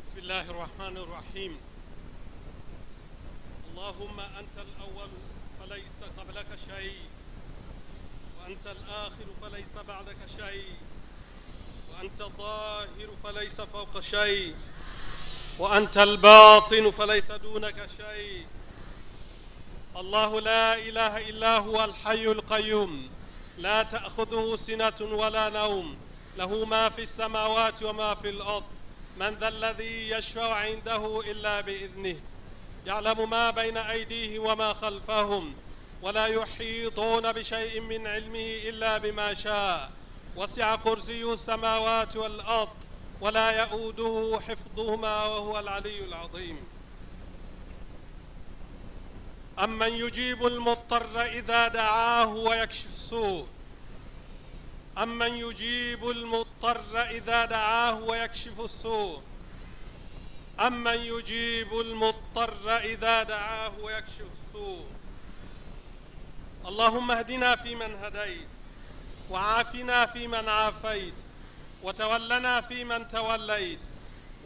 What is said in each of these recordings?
بسم الله الرحمن الرحيم. اللهم أنت الأول فليس قبلك شيء، وأنت الآخر فليس بعدك شيء، وأنت الظاهر فليس فوق شيء، وأنت الباطن فليس دونك شيء. الله لا إله إلا هو الحي القيوم، لا تأخذه سنة ولا نوم، له ما في السماوات وما في الأرض. من ذا الذي يشفع عنده إلا بإذنه، يعلم ما بين أيديهم وما خلفهم، ولا يحيطون بشيء من علمه إلا بما شاء. وسع كرسيه السماوات والأرض، ولا يؤوده حفظهما وهو العلي العظيم. أمن يجيب المضطر إذا دعاه ويكشف السوء، أمن يجيب المضطر إذا دعاه ويكشف السوء، أمن يجيب المضطر إذا دعاه ويكشف السوء. اللهم اهدنا فيمن هديت، وعافنا فيمن عافيت، وتولنا فيمن توليت،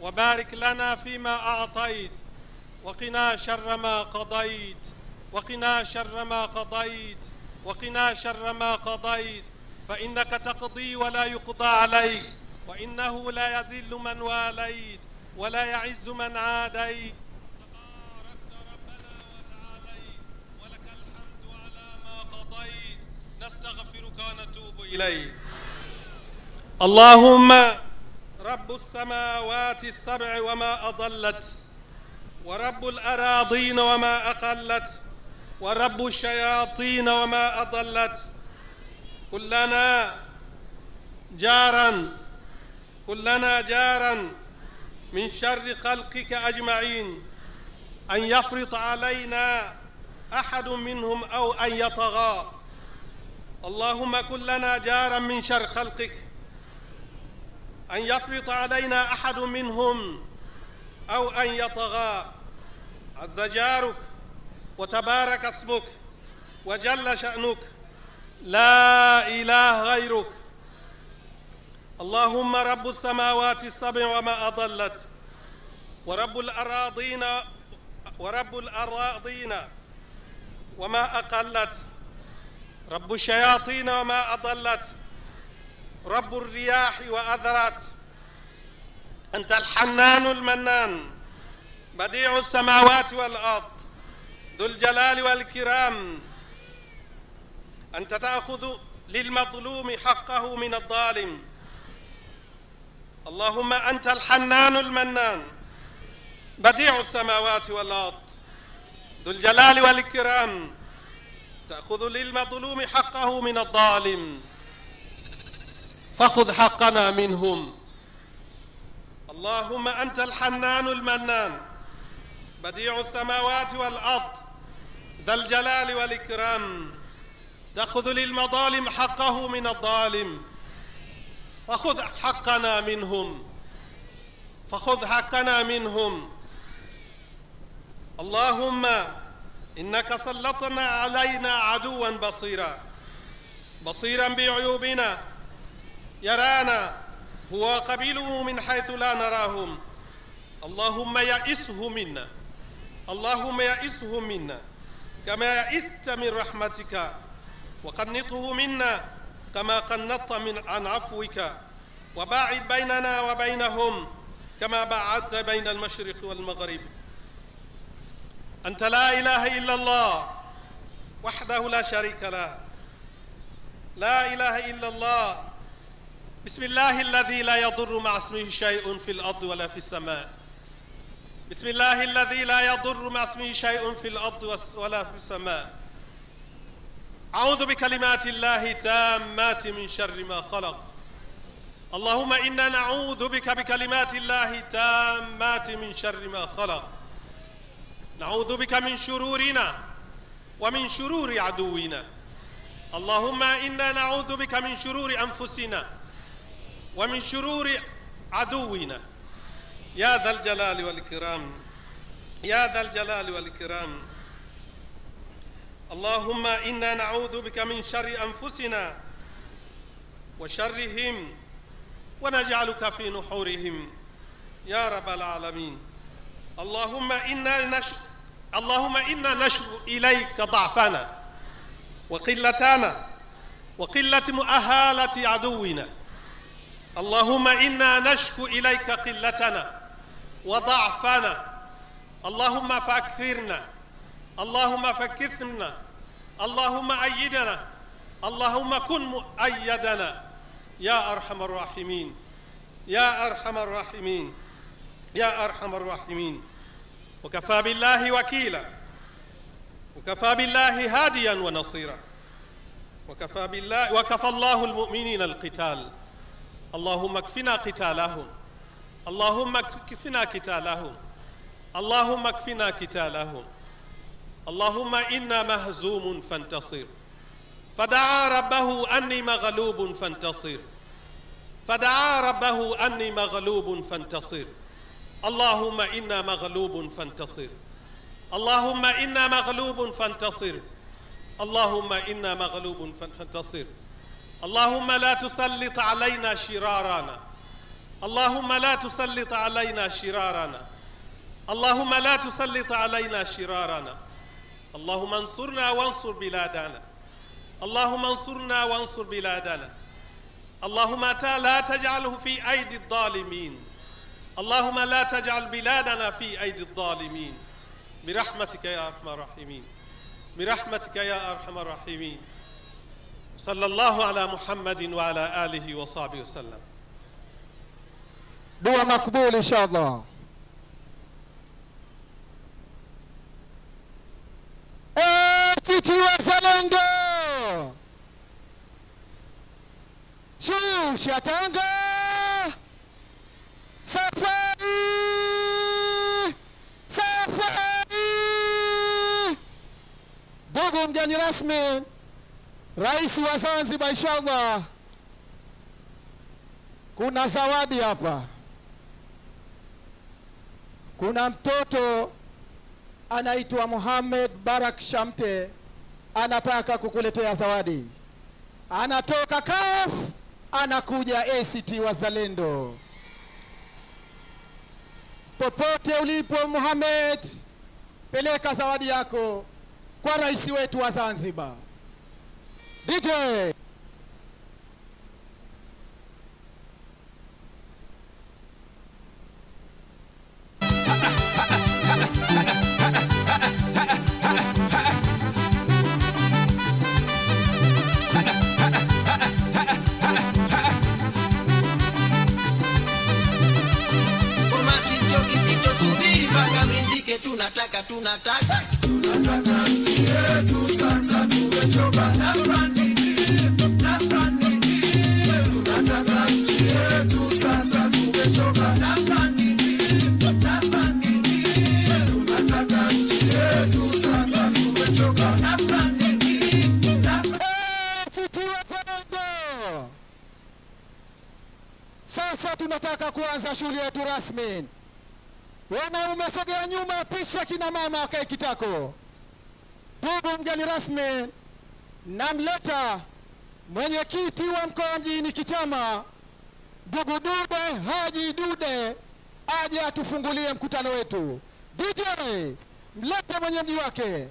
وبارك لنا فيما أعطيت، وقنا شر ما قضيت، وقنا شر ما قضيت، وقنا شر ما قضيت، فإنك تقضي ولا يقضى عليك، وإنه لا يذل من واليت ولا يعز من عاديت. تباركت ربنا وتعاليت، ولك الحمد على ما قضيت. نستغفرك ونتوب إليك. اللهم رب السماوات السبع وما أضلت، ورب الأراضين وما أقلت، ورب الشياطين وما أضلت. كلنا جارا من شر خلقك أجمعين، أن يفرط علينا أحد منهم أو أن يطغى. اللهم كلنا جارا من شر خلقك، أن يفرط علينا أحد منهم أو أن يطغى. عز جارك وتبارك اسمك وجل شأنك، لا إله غيرك. اللهم رب السماوات السبع وما أضلت، ورب الأراضين وما أقلت، رب الشياطين وما أضلت، رب الرياح وأذرت. أنت الحنان المنان، بديع السماوات والأرض، ذو الجلال والإكرام. أنت تأخذ للمظلوم حقه من الظالم. اللهم أنت الحنان المنان، بديع السماوات والأرض، ذو الجلال والإكرام. تأخذ للمظلوم حقه من الظالم، فخذ حقنا منهم. اللهم أنت الحنان المنان، بديع السماوات والأرض، ذا الجلال والإكرام. تأخذ للمظالم حقه من الظالم، فخذ حقنا منهم، فخذ حقنا منهم. اللهم إنك سلطنا علينا عدوا بصيرا بعيوبنا، يرانا هو قبيله من حيث لا نراهم. اللهم يئسه منا، اللهم يئسه منا كما يئست من رحمتك، وقنطه منا كما قنطت عن عفوك، وباعد بيننا وبينهم كما باعدت بين المشرق والمغرب. أنت لا إله إلا الله وحده لا شريك له، لا إله إلا الله. بسم الله الذي لا يضر مع اسمه شيء في الأرض ولا في السماء. بسم الله الذي لا يضر مع اسمه شيء في الأرض ولا في السماء. أعوذ بكلمات الله تامات من شر ما خلق. اللهم إنا نعوذ بك بكلمات الله تامات من شر ما خلق. نعوذ بك من شرورنا ومن شرور عدونا. اللهم إنا نعوذ بك من شرور أنفسنا ومن شرور عدونا، يا ذا الجلال والإكرام، يا ذا الجلال والإكرام. اللهم إنا نعوذ بك من شر أنفسنا وشرهم، ونجعلك في نحورهم. يا رب العالمين. اللهم إنا نشكو إليك ضعفنا وقلتنا وقلة مؤهلة عدونا. اللهم إنا نشكو إليك قلتنا وضعفنا. اللهم فاكثرنا، اللهم فكثنا، اللهم أيدنا، اللهم كن مؤيدنا يا أرحم الراحمين، يا أرحم الراحمين، يا أرحم الراحمين. وكفى بالله وكيلا، وكفى بالله هاديا ونصيرا، وكفى الله المؤمنين القتال. اللهم اكفنا قتالهم، اللهم اكفنا قتالهم، اللهم اكفنا قتالهم. اللهم إنا مهزوم فانتصر. فدعا ربه أني مغلوب فانتصر، فدعا ربه أني مغلوب فانتصر. اللهم إنا مغلوب فانتصر، اللهم إنا مغلوب فانتصر، اللهم إنا مغلوب فانتصر. اللهم لا تسلط علينا شرارنا، اللهم لا تسلط علينا شرارنا، اللهم لا تسلط علينا شرارنا. اللهم انصرنا وانصر بلادنا، اللهم انصرنا وانصر بلادنا. اللهم لا تجعله في أيدي الظالمين، اللهم لا تجعل بلادنا في أيدي الظالمين برحمتك يا أرحم الراحمين، برحمتك يا أرحم الراحمين. صلى الله على محمد وعلى آله وصحبه وسلم. دعاء مقبول إن شاء الله. ACT Wazalendo, shusha tanga, safari, safari. Ndugu mgeni rasmi, Rais wa Zanzibar, inshallah, kuna zawadi hapa. Kuna mtoto anaitwa Mohamed Barak Shamte, anataka kukuletea zawadi. Anatoka CAF, anakuja ACT Wazalendo. Popote ulipo Mohamed, peleka zawadi yako kwa rais wetu wa Zanzibar. DJ tunataka nchi yetu sasa, tumechoka na branding, tunataka nchi yetu sasa, tumechoka na branding, tunataka nchi yetu sasa, tumechoka na branding. Sasa tunataka kuanza shughuli yetu rasmi. Wanaume sogea nyuma, pisha kina mama wakae kitako. Ndugu mgeni rasmi, namleta mwenyekiti wa mkoa mjini Kichama, ndugu Dude Haji Dude, aje atufungulie mkutano wetu. DJ, mlete mwenye mji wake.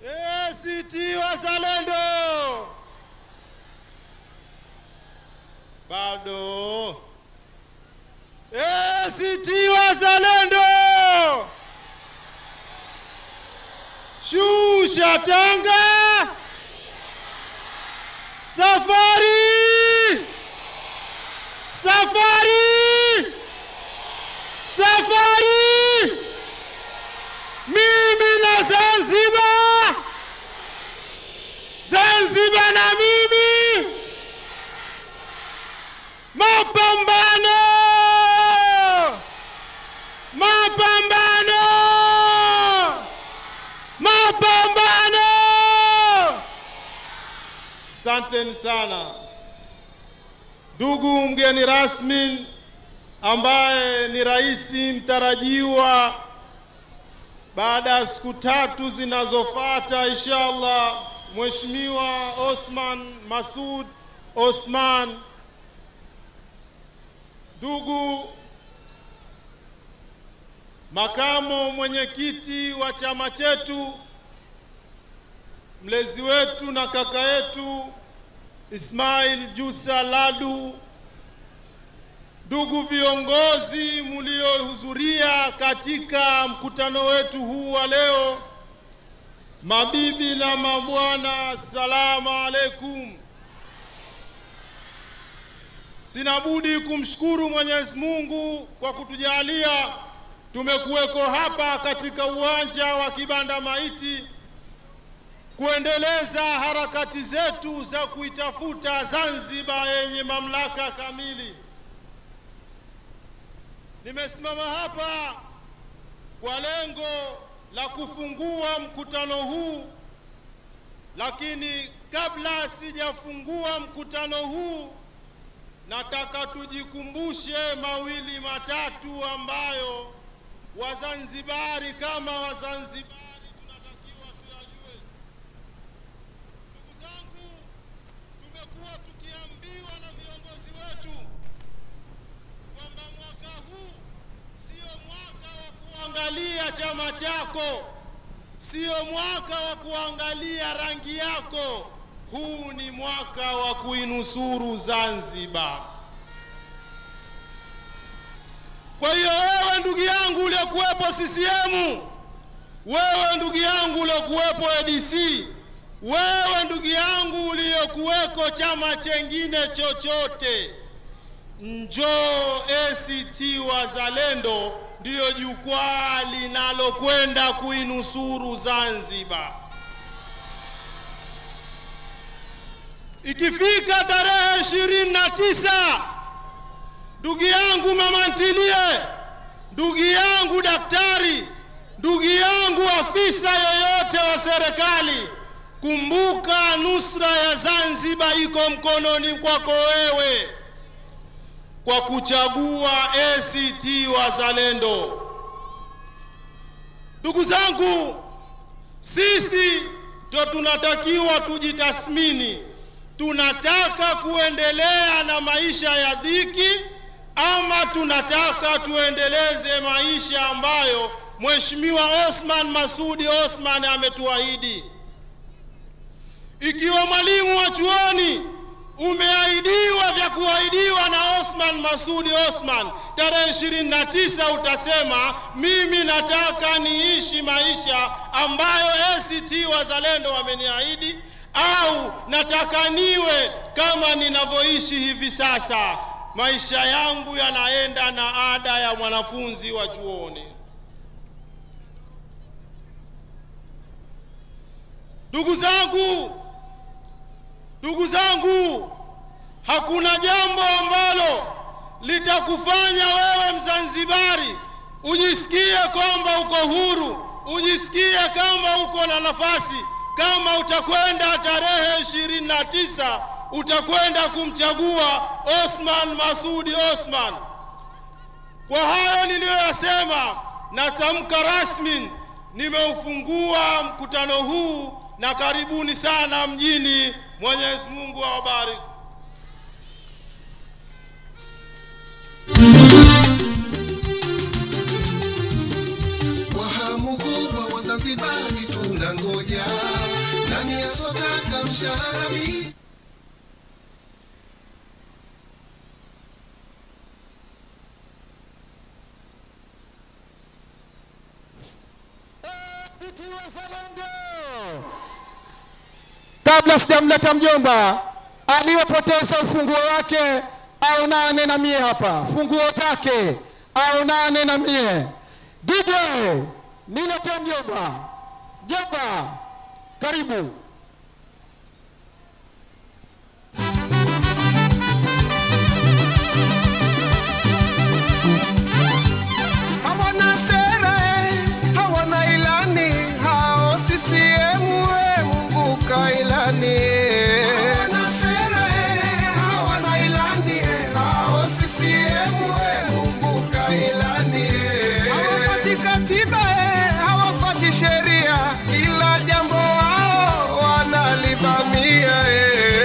ACT Wazalendo bado, ACT Wazalendo, shusha tanga, safari, safari, safari. Mimi na Zanzibar, Mapambano! Mapambano! Mapambano! Asanteni sana. Ndugu mgeni rasmi ambaye ni rais mtarajiwa baada ya siku 3 zinazofuata inshallah, Mheshimiwa Osman Masud Osman. Ndugu makamo mwenyekiti wa chama chetu, mlezi wetu na kaka yetu Ismail Jusa Ladu, ndugu viongozi mliohudhuria katika mkutano wetu huu wa leo, mabibi na mabwana, assalamu alaikum. Sina budi kumshukuru Mwenyezi Mungu kwa kutujalia tumekuweko hapa katika uwanja wa Kibanda Maiti kuendeleza harakati zetu za kuitafuta Zanzibar yenye mamlaka kamili. Nimesimama hapa kwa lengo la kufungua mkutano huu, lakini kabla sijafungua mkutano huu, nataka tujikumbushe mawili matatu ambayo Wazanzibari kama Wazanzibari tunatakiwa tuyajue. Ndugu zangu, tumekuwa tukiambiwa na viongozi wetu kwamba mwaka huu sio mwaka wa kuangalia chama chako, sio mwaka wa kuangalia rangi yako, huu ni mwaka wa kuinusuru Zanzibar. Kwa hiyo wewe ndugu yangu uliokuwepo CCM, wewe ndugu yangu uliokuwepo ADC, wewe ndugu yangu uliokuweko chama chengine chochote, njoo ACT Wazalendo, ndio jukwaa linalokwenda kuinusuru Zanzibar. Ikifika tarehe 29, ndugu yangu mama ntilie, ndugu yangu daktari, ndugu yangu afisa yoyote wa serikali, kumbuka nusra ya Zanzibar iko mkononi kwako wewe kwa kuchagua ACT Wazalendo. Ndugu zangu, sisi ndio tunatakiwa tujitathmini. Tunataka kuendelea na maisha ya dhiki ama tunataka tuendeleze maisha ambayo Mheshimiwa Osman Masudi Osman ametuahidi? Ikiwa mwalimu wa chuoni umeahidiwa vya kuahidiwa na Osman Masudi Osman, tarehe 29 utasema mimi nataka niishi maisha ambayo ACT Wazalendo wameniahidi, au nataka niwe kama ninavyoishi hivi sasa, maisha yangu yanaenda na ada ya mwanafunzi wa chuoni. Ndugu zangu, hakuna jambo ambalo litakufanya wewe Mzanzibari ujisikie kwamba uko huru, ujisikie kama uko na nafasi, kama utakwenda tarehe 29 utakwenda kumchagua Osman Masudi Osman. Kwa hayo niliyoyasema, natamka rasmi nimeufungua mkutano huu, na karibuni sana mjini. Mwenyezi Mungu awabariki. Kwa hamu kubwa Wazanzibari tunangoja, nani asotaka mshahara mimi? Kabla sijamleta mjomba aliyopoteza ufunguo wake, aonane na mie hapa, funguo zake aonane na mie. DJ, nilete mjomba. Mjomba, karibu. ilani, hawana sera, hawana ilani, hao CCM kumbuka ilani, hawafati katiba, hawafati sheria, ila jambo wao wanalivamia.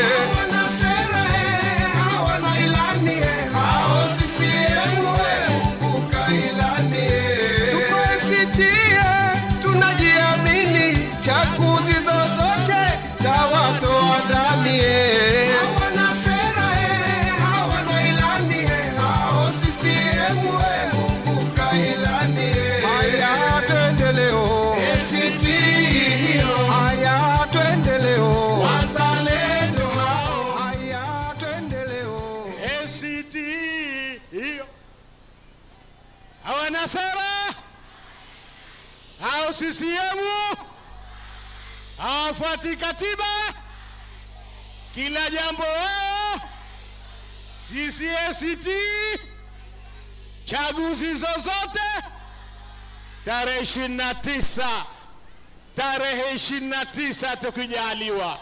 Hawana sera, hawana ilani, hao CCM kumbuka ilani. Tuko ACT, tunajiamini, chaguzi zozote tawatoa ndani. Hawana sera, hawana ilani, hao CCM kumbuka ilani. Haya tuendeleo ACT, haya tuendeleo wazalendo hao, haya tuendeleo ACT hiyo. Hawana sera, hao CCM hawafuati katiba, kila jambo wao. Sisi ACT chaguzi zozote tarehe 29 tukijaliwa,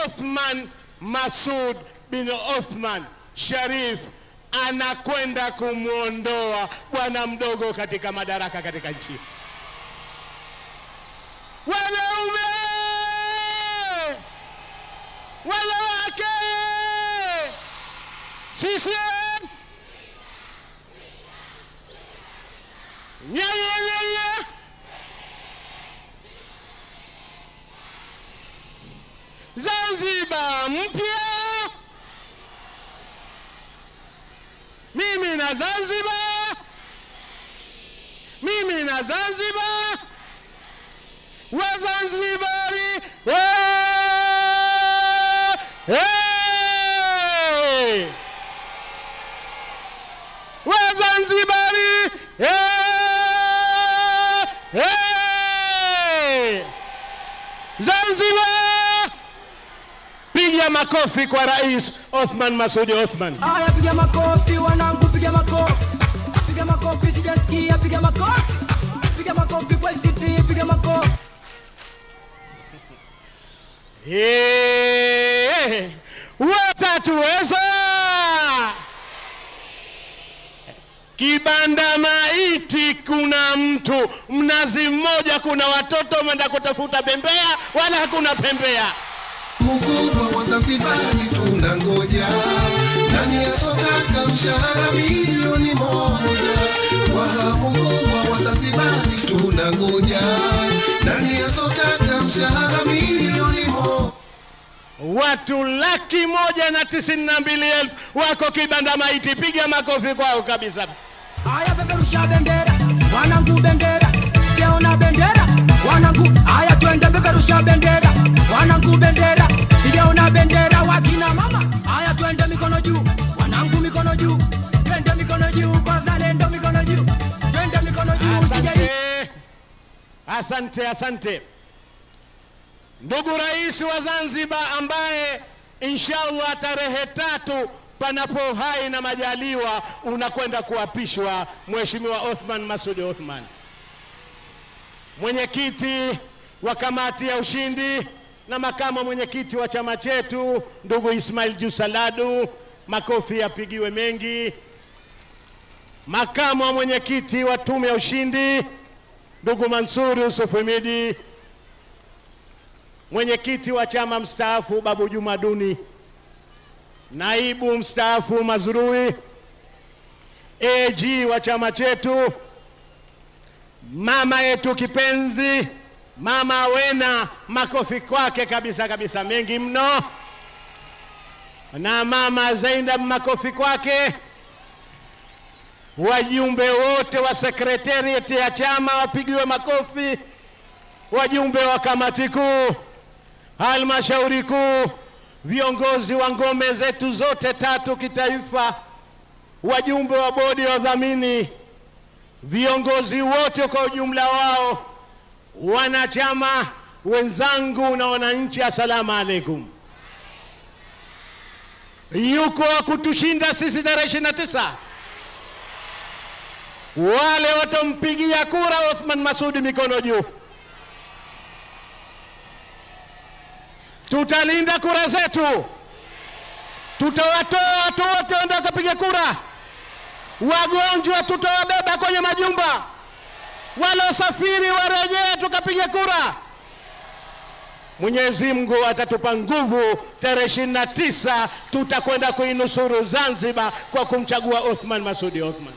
Othman Masoud bin Othman Sharif anakwenda kumuondoa bwana mdogo katika madaraka katika nchi. Wanaume, wanawake, CCM nyanya, Zanzibar mpya, mimi na Zanzibar, mimi na Zanzibar, Wazanzibari, Wazanzibari, Zanzibar. Piga makofi kwa Rais Othman Masoud Othman. Haya, piga makofi wanangu, piga makofi. Piga makofi, sijasikia, piga makofi. Piga makofi kwa ACT, piga makofi. Watatuweza. Kibanda Maiti kuna mtu, Mnazi Mmoja kuna watoto wameenda kutafuta pembea, wala hakuna pembea. mkubwa wa Zanzibari tunangoja, nani asotaka mshahara milioni moja? Wahamu kubwa wa Zanzibari tunangoja, nani asotaka mshahara milioni moja? Watu 192,000 wako Kibanda Maiti, piga makofi kwao kabisa. Haya, peperusha bendera wanangu, bendera sijaona bendera wanangu. Haya, twende peperusha bendera wanangu, bendera sijaona bendera. Wakina mama, haya twende mikono juu wanangu, mikono juu, twende mikono juu kwa zalendo, mikono juu, twende mikono juu. Asante. Ndugu Rais wa Zanzibar, ambaye inshallah tarehe 3 panapo hai na majaliwa unakwenda kuapishwa, Mheshimiwa Othman Masoud Othman, mwenyekiti wa kamati ya ushindi na makamu mwenyekiti wa chama chetu ndugu Ismail Jusaladu, makofi yapigiwe mengi. Makamu wa mwenyekiti wa tume ya ushindi ndugu Mansur Yusuf Himidi, mwenyekiti wa chama mstaafu Babu Juma Duni, naibu mstaafu Mazrui, AG wa chama chetu, mama yetu kipenzi Mama Wena, makofi kwake kabisa mengi mno, na Mama Zainab makofi kwake. Wajumbe wote wa sekretariat ya chama wapigiwe makofi, wajumbe wa kamati kuu, halmashauri kuu, viongozi wa ngome zetu zote 3 kitaifa, wajumbe wa bodi ya udhamini, viongozi wote kwa ujumla wao, wanachama wenzangu na wananchi, asalamu alaikum. Yuko kutushinda sisi tarehe 29? Wale watompigia kura Othman Masoud mikono juu. Tutalinda kura zetu. Tutawatoa watu wote waende kupiga kura. Wagonjwa tutawabeba kwenye majumba. Waliosafiri warejee tukapiga kura. Mwenyezi Mungu atatupa nguvu. Tarehe 29 tutakwenda kuinusuru Zanzibar kwa kumchagua Othman Masoud Othman.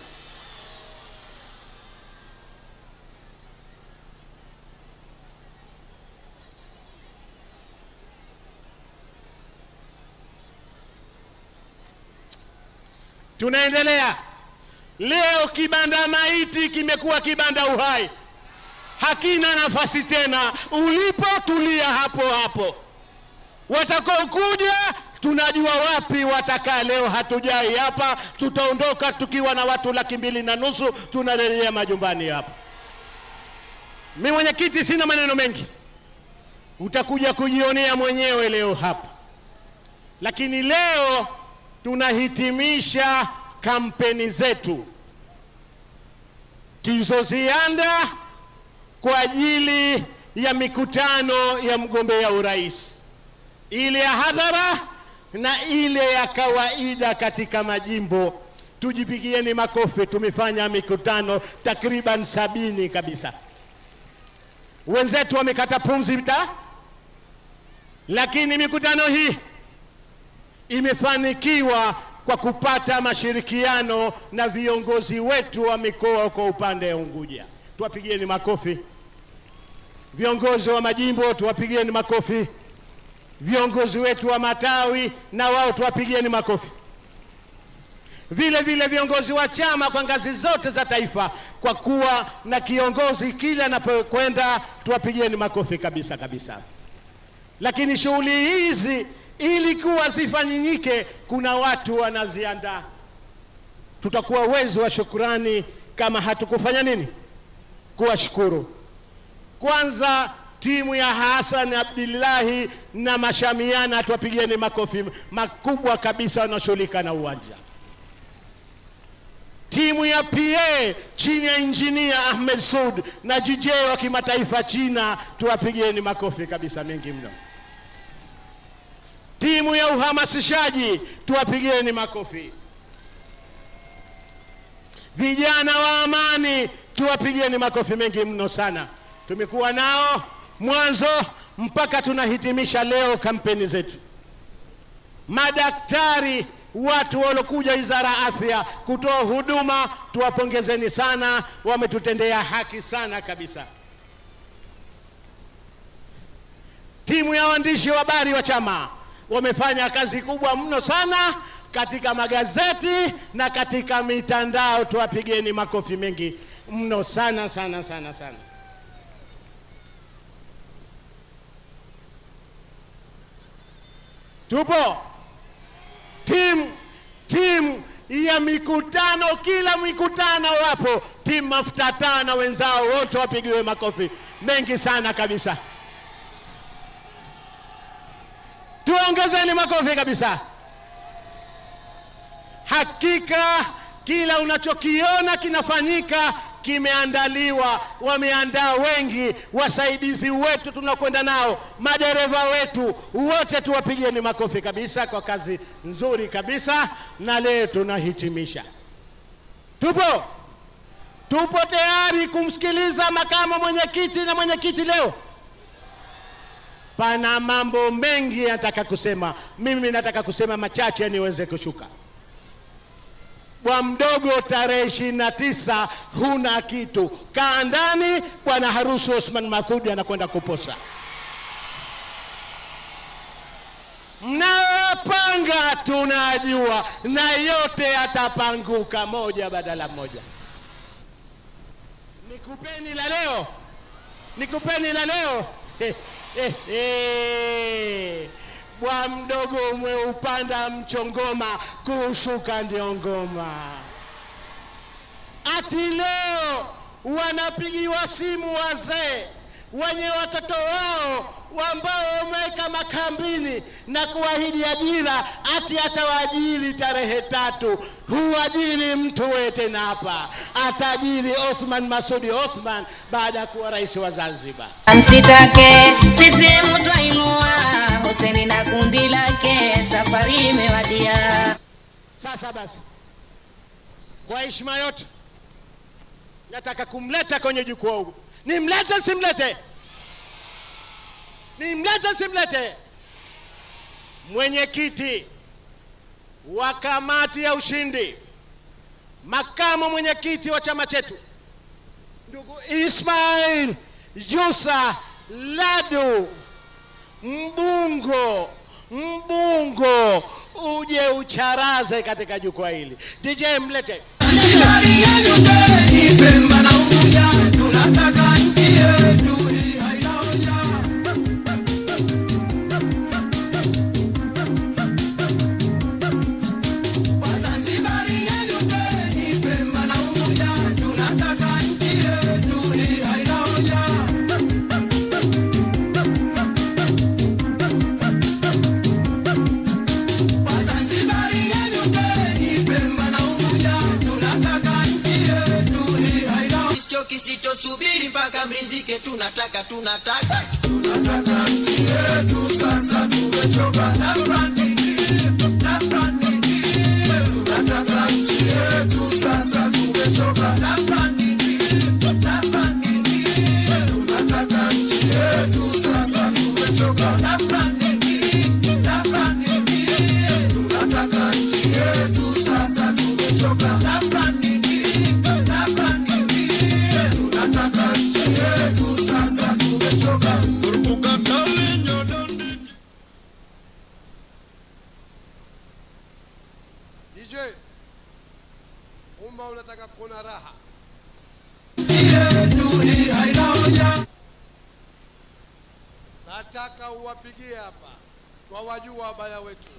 Tunaendelea. Leo kibanda maiti kimekuwa kibanda uhai. Hakina nafasi tena. Ulipo tulia hapo hapo. Watakao kuja tunajua wapi watakaa. Leo hatujai hapa, tutaondoka tukiwa na watu 2.5 tunarejea majumbani hapa. Mimi mwenyekiti sina maneno mengi. Utakuja kujionea mwenyewe leo hapa. Lakini leo tunahitimisha kampeni zetu tulizoziandaa kwa ajili ya mikutano ya mgombea urais, ile ya hadhara na ile ya kawaida katika majimbo. Tujipigieni makofi. Tumefanya mikutano takriban 70 kabisa. Wenzetu wamekata pumzi lakini mikutano hii imefanikiwa kwa kupata mashirikiano na viongozi wetu wa mikoa kwa upande wa Unguja. Tuwapigieni makofi. Viongozi wa majimbo tuwapigieni makofi. Viongozi wetu wa matawi na wao tuwapigieni makofi. Vile vile viongozi wa chama kwa ngazi zote za taifa, kwa kuwa na kiongozi kila anapokwenda tuwapigieni makofi kabisa kabisa. Lakini shughuli hizi ili kuwa zifanyike, kuna watu wanaziandaa. Tutakuwa uwezo wa shukrani kama hatukufanya nini? Kuwashukuru. Kwanza timu ya Hassan Abdullahi na Mashamiana, tuwapigieni makofi makubwa kabisa, wanashughulika na uwanja. Timu ya PA chini ya engineer Ahmed Saud na DJ wa kimataifa China, tuwapigieni makofi kabisa mengi mno. Timu ya uhamasishaji tuwapigieni makofi. Vijana wa amani tuwapigieni makofi mengi mno sana. Tumekuwa nao mwanzo mpaka tunahitimisha leo kampeni zetu. Madaktari, watu waliokuja wizara ya afya kutoa huduma, tuwapongezeni sana, wametutendea haki sana kabisa. Timu ya waandishi wa habari wa chama wamefanya kazi kubwa mno sana katika magazeti na katika mitandao, tuwapigeni makofi mengi mno sana sana sana sana. Tupo timu ya mikutano, kila mikutano wapo timu mafuta taa na wenzao wote, wapigiwe makofi mengi sana kabisa. Tuongezeni makofi kabisa. Hakika kila unachokiona kinafanyika kimeandaliwa, wameandaa wengi, wasaidizi wetu tunakwenda nao, madereva wetu wote, tuwapigieni makofi kabisa kwa kazi nzuri kabisa. Na leo tunahitimisha. Tupo tayari kumsikiliza makamu mwenyekiti na mwenyekiti leo. Pana mambo mengi nataka kusema. Mimi nataka kusema machache niweze kushuka. Bwa mdogo, tarehe 29 huna kitu. Kaa ndani, bwana harusi Othman Masoud anakwenda kuposa. Mnapanga tunajua, na yote yatapanguka moja badala moja. Nikupeni la leo. Bwa mdogo umeupanda mchongoma, kushuka ndio ngoma. Ati leo wanapigiwa simu wazee wenye watoto wao ambao wameweka makambini na kuahidi ajira, ati atawaajiri tarehe 3. Huajiri mtu wewe tena hapa, atajiri Othman Masoud Othman baada ya kuwa rais wa Zanzibar. Msitake sisi mtu ainua Hussein Sasa basi, kwa heshima yote nataka kumleta kwenye jukwaa huko. Nimlete simlete? Nimlete simlete? Mwenyekiti wa kamati ya ushindi, makamu mwenyekiti wa chama chetu, ndugu Ismail Jusa Ladu Mbungo, uje ucharaze katika jukwaa hili. DJ mlete. Subiri mpaka mrizike, tunataka nchi yetu sasa, tumechoka na branding, tunataka nchi yetu sasa, tumechoka na branding, tunataka nchi yetu sasa, tumechoka na branding, tunataka nchi yetu sasa, tumechoka na branding. DJ, umma unataka kuona raha. Nataka uwapigie hapa, twawajua wabaya wetu.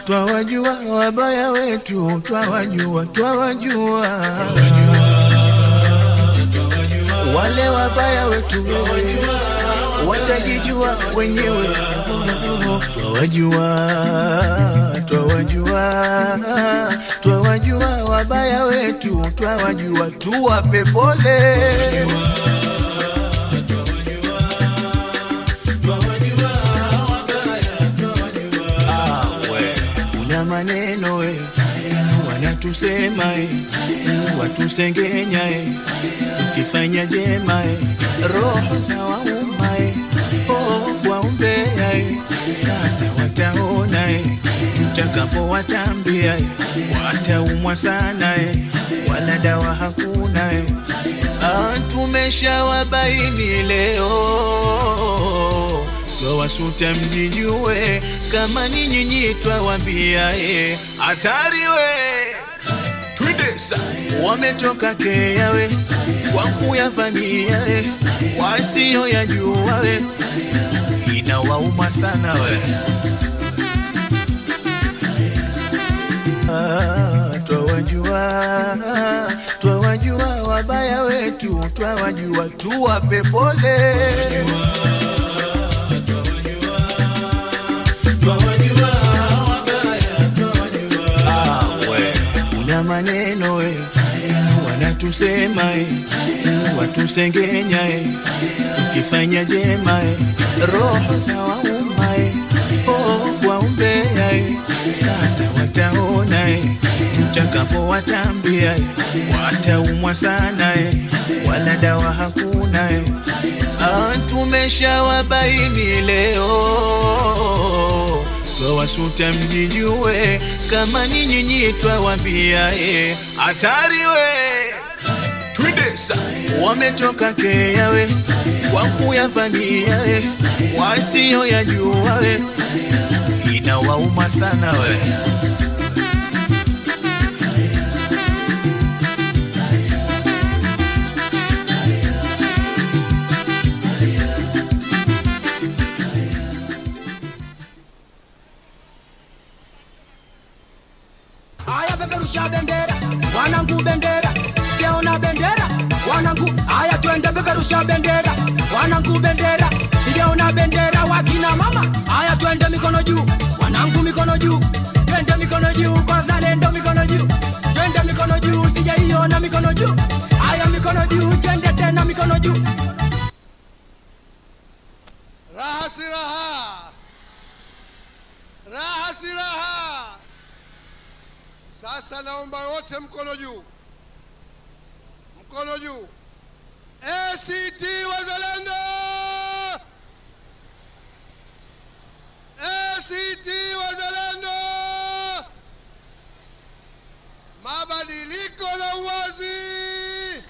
Twawajua wabaya wetu, twawajua wale wabaya wetu, watajijua wenyewe. Twawajua wabaya wetu, twawajua, tuwape pole. Maneno wanatusema, watusengenya, tukifanya jema, roho za wauma, waombea, sasa wataona, tutakapowatambia, wataumwa sana, wala dawa hakuna. Tumeshawabaini leo, twawasuta mjijue, kama ni nyinyi twawambia, hatari we. Twende wametoka keawe, kwa kuyafanyia wasio yajua we, inawauma sana we. Twawajua wabaya wetu, twawajua, tuwape pole. Una maneno wanatusema, watusengenya, tukifanya jema, roho za wauma, waombea, sasa wataona, tutakapowatambia, wataumwa sana, wala dawa hakuna. Tumeshawabaini leo, twawasuta mjijue, kama ni nyinyi twawambia, hatari we. Twende wametoka keawe, kwa kuyafanyia, wasio yajua we, inawauma sana we. Peperusha bendera, wanangu bendera, sijaona bendera, wanangu, haya twende peperusha bendera, wanangu bendera, sijaona bendera, wakina mama, haya twende mikono juu, wanangu mikono juu, twende mikono juu, kwa zalendo mikono juu. si raha. Sasa naomba wote mkono juu, mkono juu. ACT Wazalendo, ACT Wazalendo, mabadiliko na uwazi.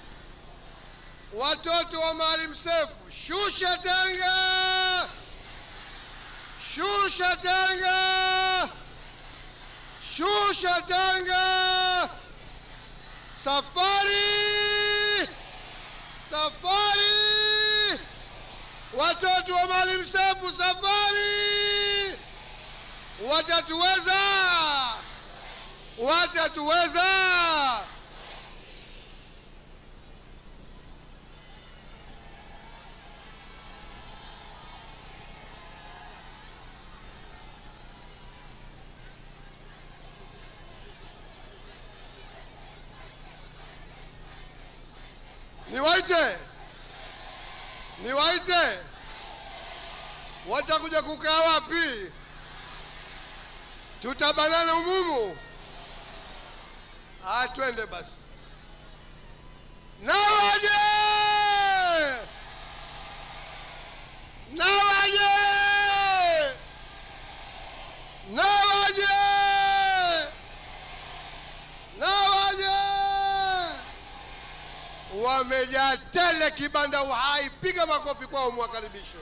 Watoto wa Maalim Seif, shusha tanga, shusha tanga, shusha tanga. Safari, safari. Watoto wa Maalim Seif, safari. Watatuweza, watatuweza. Niwaite, niwaite. Watakuja kukaa wapi? Tutabanana umumu. Twende basi. Nawaje, nawaje, nawaje, nawaje. Wamejaa tele kibanda Uhai. Piga makofi kwao, mwakaribishe.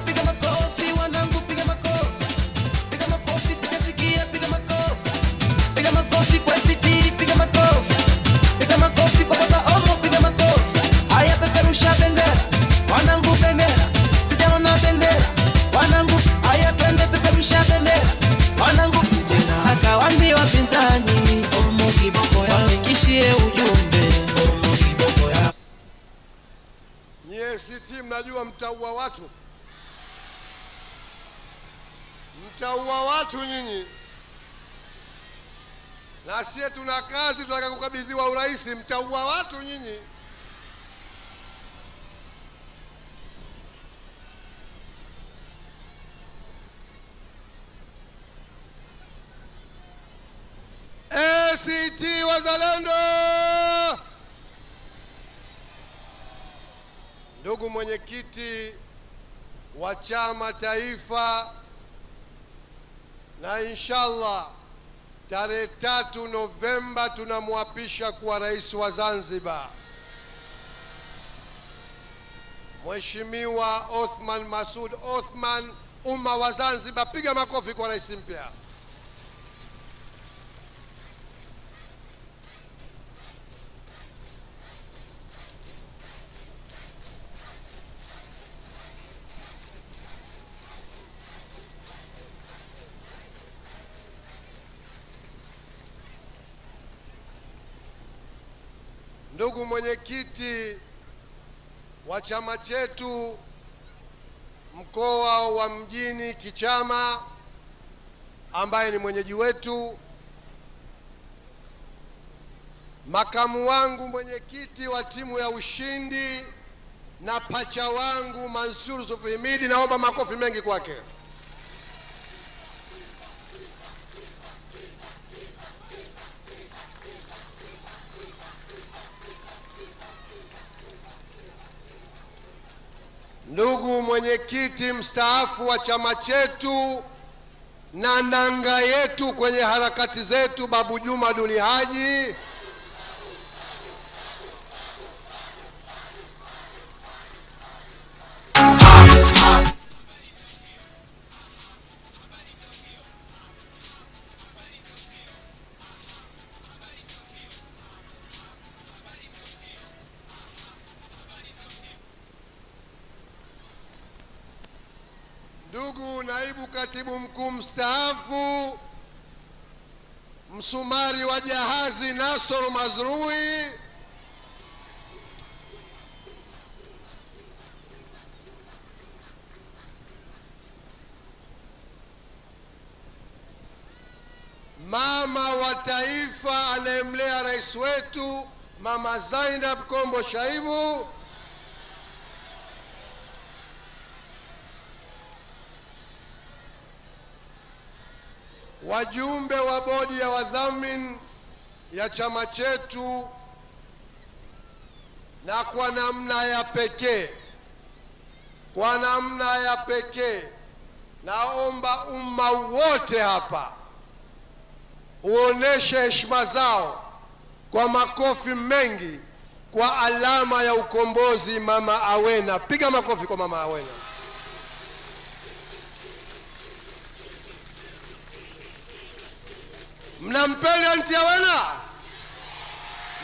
Piga makofi wanangu, piga makofi. Piga makofi sikasikia, piga makofi. Piga makofi kwa ACT, piga makofi. Piga makofi kwa Baba Omo, piga makofi. Haya peperusha bendera, wanangu bendera. Sijaona bendera, wanangu. Haya twende peperusha bendera, wanangu. Sijena akawaambia wapinzani, Omo kiboko ya fikishie ujumbe. Omo kiboko ya. Nyie ACT mnajua mtaua watu, mtaua watu nyinyi. Na sie tuna kazi, tunataka kukabidhiwa urais. Mtaua watu nyinyi. ACT Wazalendo. Ndugu mwenyekiti wa chama taifa, na inshallah tarehe 3 Novemba tunamwapisha kuwa rais wa Zanzibar Mheshimiwa Othman Masoud Othman. Umma wa Zanzibar, piga makofi kwa rais mpya. Ndugu mwenyekiti wa chama chetu mkoa wa Mjini kichama, ambaye ni mwenyeji wetu, makamu wangu mwenyekiti wa timu ya ushindi, na pacha wangu Mansur Sufimidi, naomba makofi mengi kwake. Ndugu mwenyekiti mstaafu wa chama chetu na nanga yetu kwenye harakati zetu, Babu Juma Duni Haji. Ndugu naibu katibu mkuu mstaafu msumari wa jahazi Nasor Mazrui, mama wa taifa anayemlea rais wetu Mama Zainab Kombo Shaibu, wajumbe wa bodi ya wadhamini ya chama chetu, na kwa namna ya pekee naomba umma wote hapa uoneshe heshima zao kwa makofi mengi kwa alama ya ukombozi Mama Awena. Piga makofi kwa Mama Awena. Mnampenda Aunty Awena?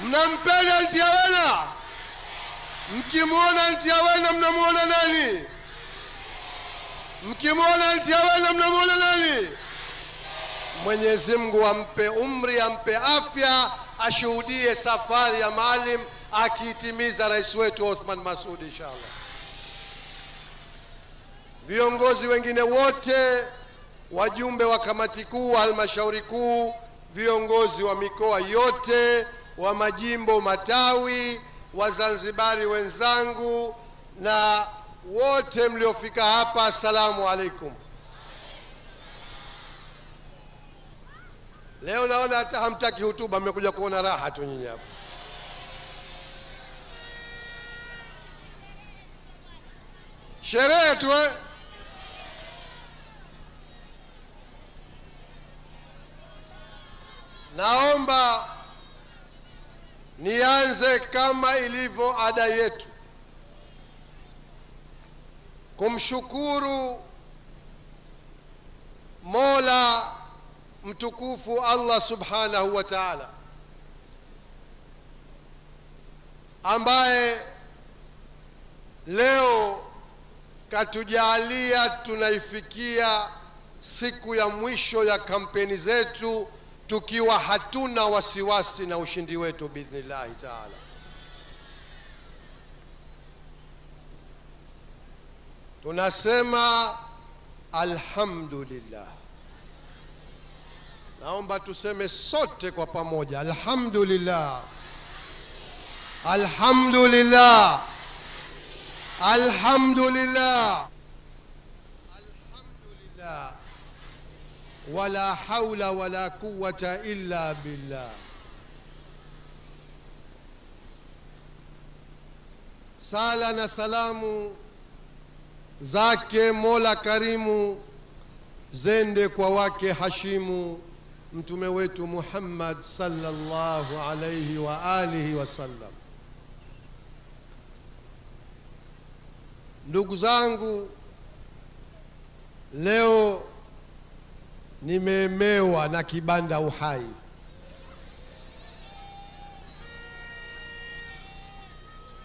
Mnampenda Aunty Awena? Mkimwona Aunty Awena mnamuona nani? Mkimwona Aunty Awena mnamuona nani? Mwenyezi Mungu ampe umri, ampe afya, ashuhudie safari ya Maalim akitimiza rais wetu Othman Masoud inshallah. Viongozi wengine wote, wajumbe wa kamati kuu, halmashauri kuu, viongozi wa mikoa yote, wa majimbo matawi, Wazanzibari wenzangu na wote mliofika hapa, assalamu alaikum. Leo naona hata hamtaki hutuba, mmekuja kuona raha tu nyinyi hapa. Sherehe tu Naomba nianze kama ilivyo ada yetu kumshukuru Mola mtukufu Allah subhanahu wa ta'ala, ambaye leo katujalia tunaifikia siku ya mwisho ya kampeni zetu tukiwa hatuna wasiwasi na ushindi wetu biidhnillah ta'ala. Tunasema alhamdulillah. Naomba tuseme sote kwa pamoja, alhamdulillah, alhamdulillah, alhamdulillah, alhamdulillah, wala hawla wala quwwata illa billah. Sala na salamu zake Mola Karimu zende kwa wake hashimu mtume wetu Muhammad sallallahu alayhi wa alihi wasallam. Ndugu zangu, leo nimeemewa na kibanda uhai.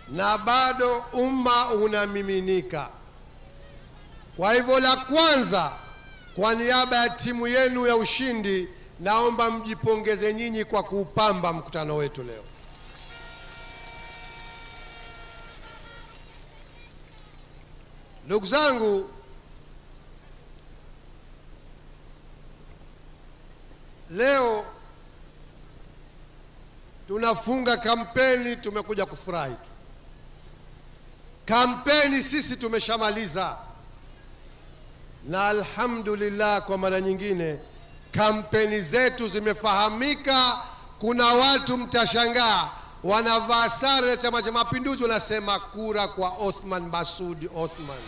Na bado umma unamiminika. Kwa hivyo, la kwanza, kwa niaba ya timu yenu ya ushindi, naomba mjipongeze nyinyi kwa kuupamba mkutano wetu leo. Ndugu zangu, leo tunafunga kampeni, tumekuja kufurahi. Kampeni sisi tumeshamaliza, na alhamdulillah kwa mara nyingine kampeni zetu zimefahamika. Kuna watu mtashangaa wanavaa sare ya Chama cha Mapinduzi, wanasema kura kwa Othman Masoud Othman.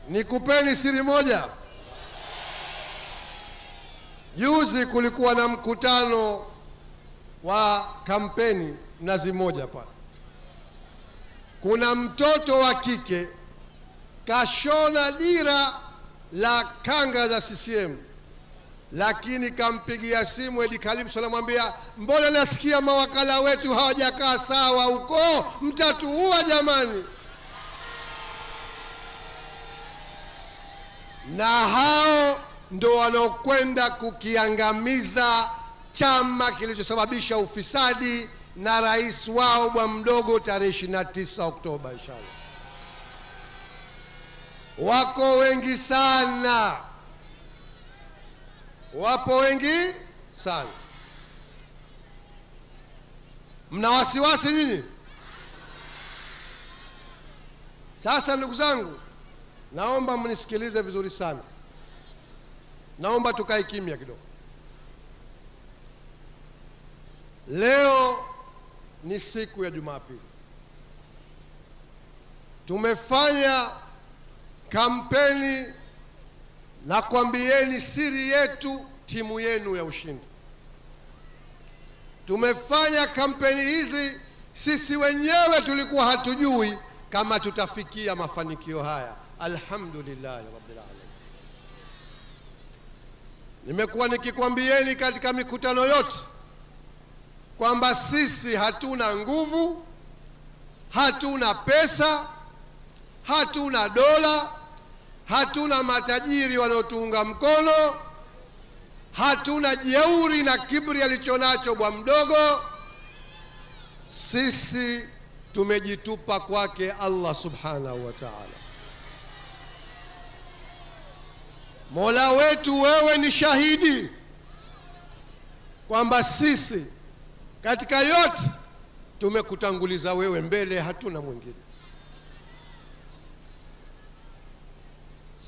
Nikupeni siri moja. Juzi kulikuwa na mkutano wa kampeni Mnazi Mmoja pale. Kuna mtoto wa kike kashona dira la kanga za CCM, lakini kampigia simu Edi Calypso, anamwambia mbona nasikia mawakala wetu hawajakaa sawa huko, mtatuua jamani. Na hao ndo wanaokwenda kukiangamiza chama kilichosababisha ufisadi na rais wao bwa mdogo tarehe 29 Oktoba inshallah. Wako wengi sana, wapo wengi sana. Mna wasiwasi nini? Sasa ndugu zangu, naomba mnisikilize vizuri sana. Naomba tukae kimya kidogo. Leo ni siku ya Jumapili. Tumefanya kampeni na kwambieni siri yetu, timu yenu ya ushindi. Tumefanya kampeni hizi, sisi wenyewe tulikuwa hatujui kama tutafikia mafanikio haya. Alhamdulillah rabbil alamin. Nimekuwa nikikwambieni katika mikutano yote kwamba sisi hatuna nguvu, hatuna pesa, hatuna dola, hatuna matajiri wanaotuunga mkono, hatuna jeuri na kiburi alichonacho bwa mdogo. Sisi tumejitupa kwake Allah subhanahu wa ta'ala. Mola wetu, wewe ni shahidi kwamba sisi katika yote tumekutanguliza wewe mbele, hatuna mwingine.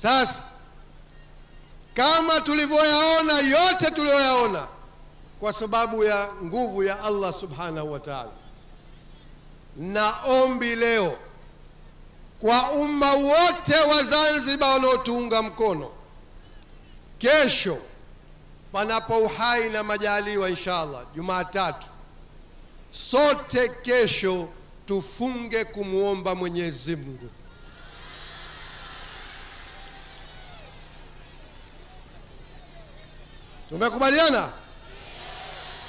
Sasa kama tulivyoyaona yote tuliyoyaona kwa sababu ya nguvu ya Allah subhanahu wa ta'ala, na ombi leo kwa umma wote wa Zanzibar wanaotuunga mkono, kesho panapo uhai na majaliwa inshallah, Jumatatu, sote kesho tufunge kumuomba Mwenyezi Mungu. Tumekubaliana?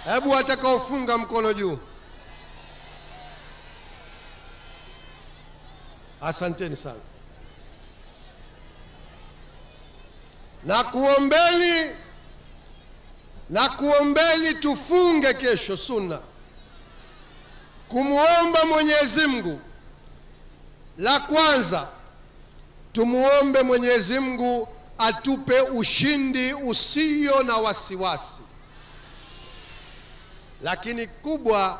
Hebu watakaofunga mkono juu. Asanteni sana. Na kuombeni tufunge kesho sunna kumuomba Mwenyezi Mungu. La kwanza, tumuombe Mwenyezi Mungu atupe ushindi usio na wasiwasi, lakini kubwa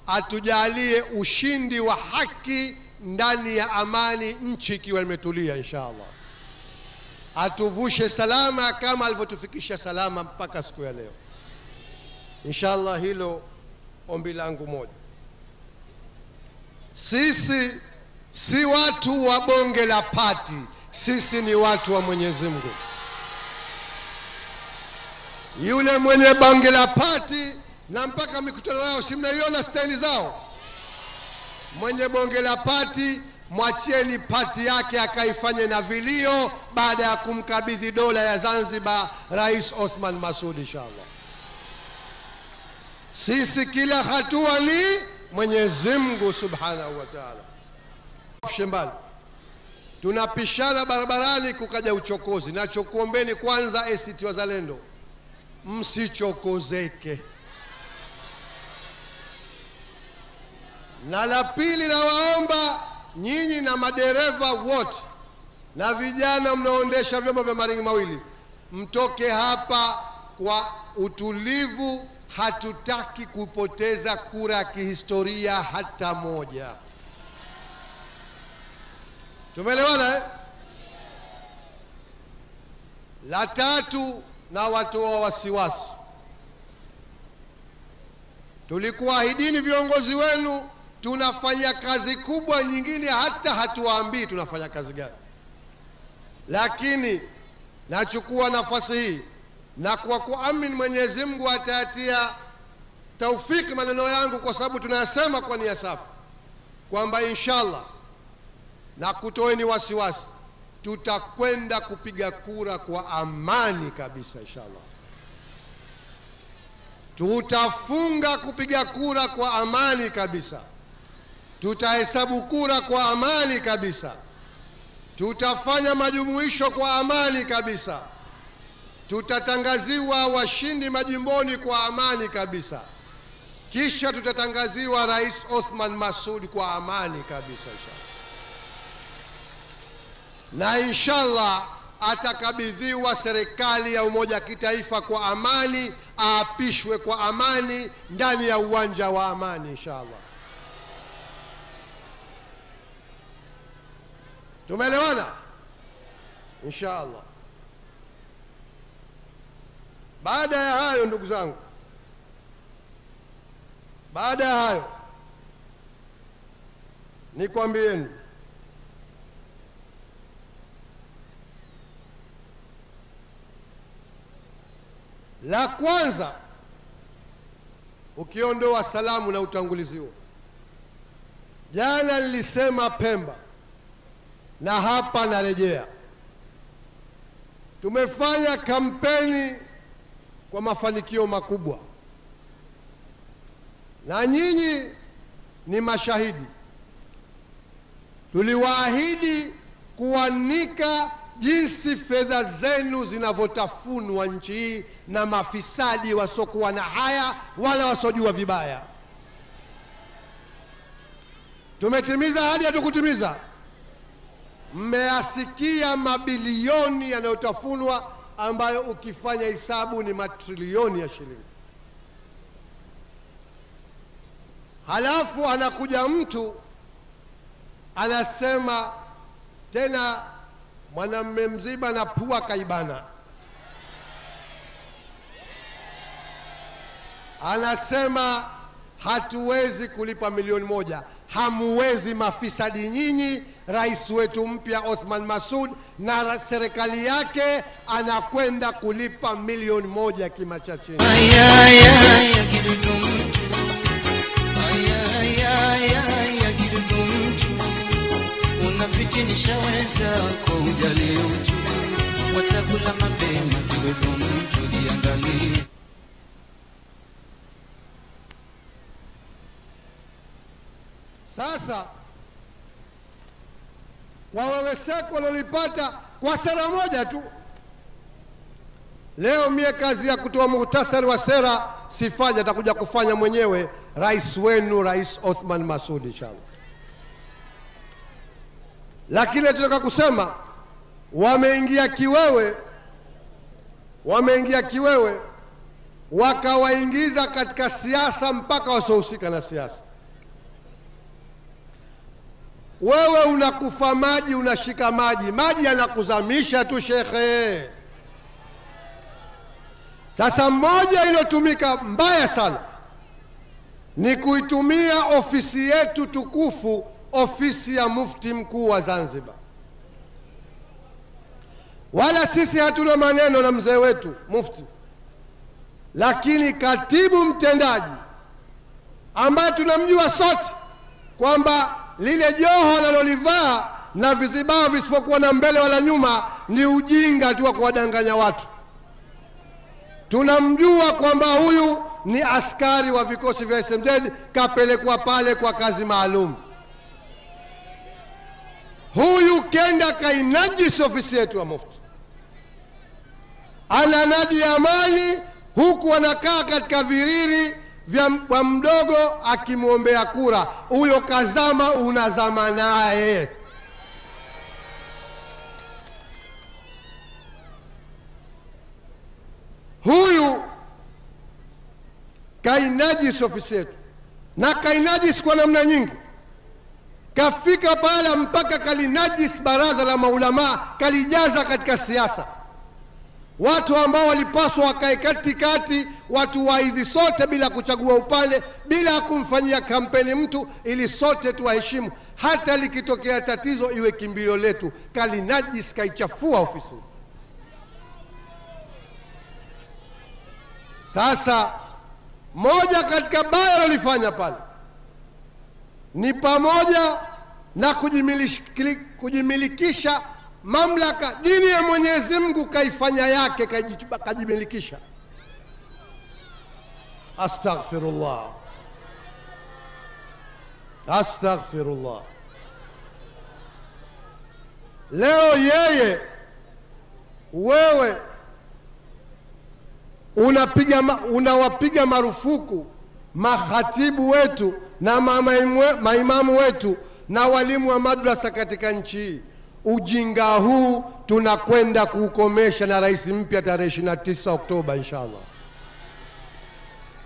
atujalie ushindi wa haki ndani ya amani, nchi ikiwa imetulia inshallah. Atuvushe salama kama alivyotufikisha salama mpaka siku ya leo inshallah. Hilo ombi langu moja. Sisi si watu wa bonge la pati, sisi ni watu wa Mwenyezi Mungu. Yule mwenye bonge la pati, na mpaka mikutano yao si mnaiona staili zao, mwenye bonge la pati mwacheni pati yake akaifanye na vilio baada ya kumkabidhi dola ya Zanzibar Rais Othman Masoud inshallah. Sisi kila hatua ni Mwenyezi Mungu subhanahu wa ta'ala. Shembali tunapishana barabarani kukaja uchokozi, nachokuombeni kwanza ACT Wazalendo, msichokozeke. Na la pili, nawaomba nyinyi na madereva wote na vijana mnaoendesha vyombo vya maringi mawili, mtoke hapa kwa utulivu. Hatutaki kupoteza kura ya kihistoria hata moja. Tumeelewana eh? La tatu, na watoa wasiwasi, tulikuahidini viongozi wenu tunafanya kazi kubwa nyingine, hata hatuwaambii tunafanya kazi gani. Lakini nachukua nafasi hii na kwa kuamini Mwenyezi Mungu atayatia taufiki maneno yangu, kwa sababu tunayasema kwa nia safi, kwamba inshallah, na kutoeni wasiwasi, tutakwenda kupiga kura kwa amani kabisa inshallah. Tutafunga kupiga kura kwa amani kabisa, tutahesabu kura kwa amani kabisa, tutafanya majumuisho kwa amani kabisa, tutatangaziwa washindi majimboni kwa amani kabisa, kisha tutatangaziwa Rais Othman Masoud kwa amani kabisa inshallah. Na inshallah atakabidhiwa serikali ya umoja kitaifa kwa amani, aapishwe kwa amani ndani ya uwanja wa amani inshallah. Tumeelewana? Insha Allah. Baada ya hayo ndugu zangu, baada ya hayo nikwambieni, la kwanza, ukiondoa salamu na utangulizi huo, jana nilisema Pemba na hapa narejea, tumefanya kampeni kwa mafanikio makubwa, na nyinyi ni mashahidi. Tuliwaahidi kuanika jinsi fedha zenu zinavyotafunwa nchi hii na mafisadi wasokuwa na haya wala wasojua vibaya. Tumetimiza ahadi, hatukutimiza? Mmeasikia mabilioni yanayotafunwa ambayo ukifanya hisabu ni matrilioni ya shilingi. Halafu anakuja mtu anasema tena mwanamume mzima na pua kaibana, anasema hatuwezi kulipa milioni moja. Hamuwezi mafisadi nyinyi. Rais wetu mpya Othman Masoud na serikali yake anakwenda kulipa milioni moja kima cha chini. Unafitinisha wenzako ujali utu, watakula mapema kidogo mtu, jiangalie. Sasa waweweseko walolipata kwa sera moja tu. Leo mie kazi ya kutoa muhtasari wa sera sifanya, atakuja kufanya mwenyewe rais wenu, Rais Othman Masoud inshallah. Lakini tunataka kusema wameingia kiwewe wakawaingiza katika siasa mpaka wasiohusika na siasa. Wewe unakufa maji, unashika maji yanakuzamisha tu shekhe. Sasa mmoja iliyotumika mbaya sana ni kuitumia ofisi yetu tukufu, ofisi ya mufti mkuu wa Zanzibar. Wala sisi hatuna maneno na mzee wetu mufti, lakini katibu mtendaji ambaye tunamjua sote kwamba lile joho analolivaa na vizibao visivyokuwa na mbele wala nyuma ni ujinga tu wa kuwadanganya watu. Tunamjua kwamba huyu ni askari wa vikosi vya SMZ, kapelekwa pale kwa kazi maalum. Huyu kenda kainajisi ofisi yetu ya mufti, ananaji amani, huku anakaa katika viriri vya mdogo akimwombea kura. Huyo kazama, unazama naye. Huyu kainajisi ofisi yetu, na kainajisi kwa namna nyingi. Kafika pala mpaka kalinajisi baraza la maulama, kalijaza katika siasa. Watu ambao walipaswa wakae katikati, watu waidhi sote bila kuchagua upande, bila kumfanyia kampeni mtu, ili sote tuwaheshimu, hata likitokea tatizo iwe kimbilio letu. Kalinajisi, kaichafua ofisi. Sasa moja katika baya walifanya pale ni pamoja na kujimilikisha mamlaka. Dini ya Mwenyezi Mungu kaifanya yake, kajimilikisha. Astaghfirullah, astaghfirullah. Leo wewe unawapiga marufuku mahatibu wetu na maimamu wetu na walimu wa madrasa katika nchi hii. Ujinga huu tunakwenda kuukomesha na rais mpya tarehe 29 Oktoba inshallah.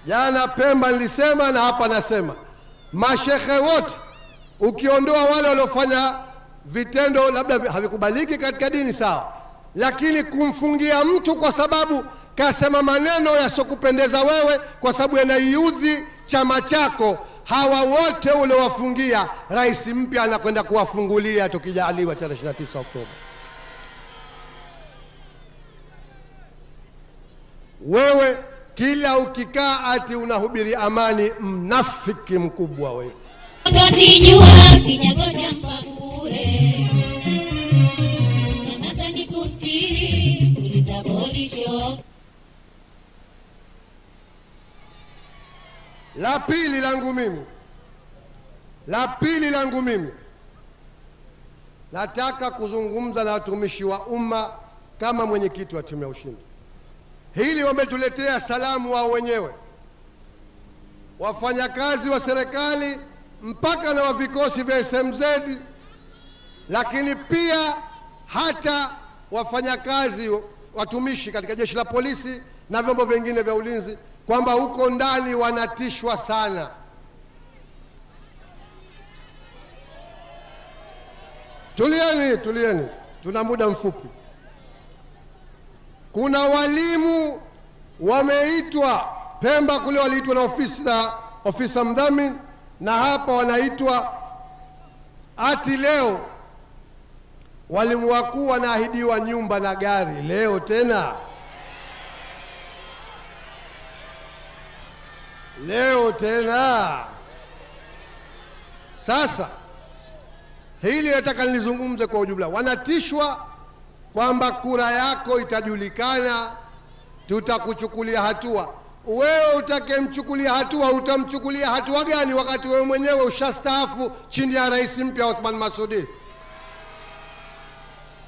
Jana Pemba nilisema na hapa nasema, mashekhe wote ukiondoa wale waliofanya vitendo labda havikubaliki katika dini, sawa, lakini kumfungia mtu kwa sababu kasema maneno yasokupendeza wewe, kwa sababu yanaiudhi chama chako, hawa wote uliowafungia, rais mpya anakwenda kuwafungulia tukijaliwa tarehe 29 Oktoba. Wewe kila ukikaa ati unahubiri amani, mnafiki mkubwa wewe. Utazijua kinyago cha mpakure Nyamaza nikustiri Uliza body shock. La pili langu mimi nataka kuzungumza na watumishi wa umma kama mwenyekiti wa timu ya ushindi. Hili wametuletea salamu wao wenyewe, wafanyakazi wa serikali mpaka na wa vikosi vya SMZ, lakini pia hata wafanyakazi watumishi katika jeshi la polisi na vyombo vingine vya ulinzi, kwamba huko ndani wanatishwa sana. Tulieni, tuna muda mfupi. Kuna walimu wameitwa Pemba kule, waliitwa na ofisa mdhamini, na hapa wanaitwa ati leo walimu wakuu wanaahidiwa nyumba na gari leo tena. Sasa hili nataka nilizungumze kwa ujumla. Wanatishwa kwamba kura yako itajulikana, tutakuchukulia hatua. Wewe utakemchukulia hatua, utamchukulia hatua gani wakati wewe mwenyewe ushastaafu chini ya rais mpya Othman Masoud?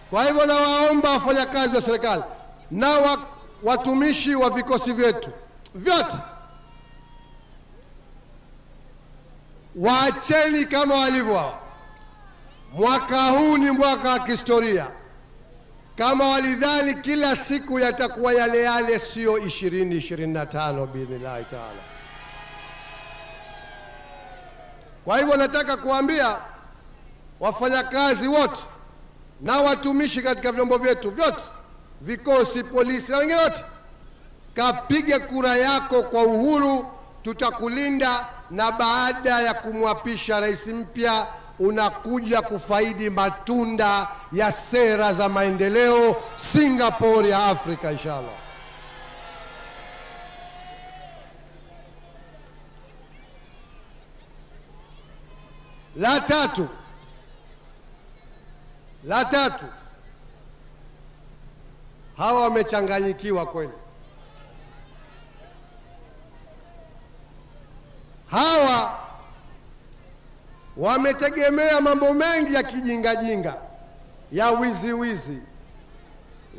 Kwa hivyo nawaomba wafanyakazi wa serikali na watumishi wa vikosi vyetu vyote, waacheni kama walivyo. Mwaka huu ni mwaka wa kihistoria. Kama walidhani kila siku yatakuwa yale yale, sio 2025 biidhnillahi taala. Kwa hivyo nataka kuambia wafanyakazi wote na watumishi katika vyombo vyetu vyote, vikosi, polisi na wengine wote, kapige kura yako kwa uhuru, tutakulinda. Na baada ya kumwapisha rais mpya, unakuja kufaidi matunda ya sera za maendeleo Singapore ya Afrika inshallah. La tatu, hawa wamechanganyikiwa kweli. Hawa wametegemea mambo mengi ya kijingajinga, ya wizi.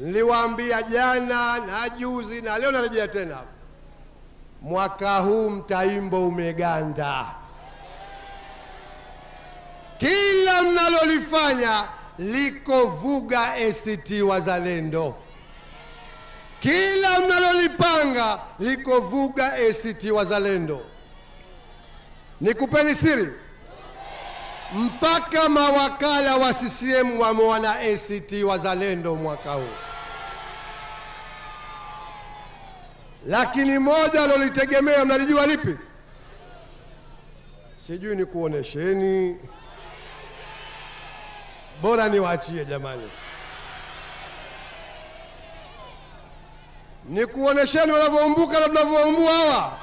Niliwaambia jana na juzi na leo narejea tena, mwaka huu mtaimbo umeganda. Kila mnalolifanya liko vuga ACT Wazalendo. Kila mnalolipanga liko vuga ACT Wazalendo. Nikupeni siri, mpaka mawakala wa CCM wameona ACT Wazalendo mwaka huu. Lakini moja alolitegemea, mnalijua lipi? Sijui ni kuonesheni, bora niwaachie jamani. Ni kuonesheni wanavyoumbuka na tunavyoumbua hawa.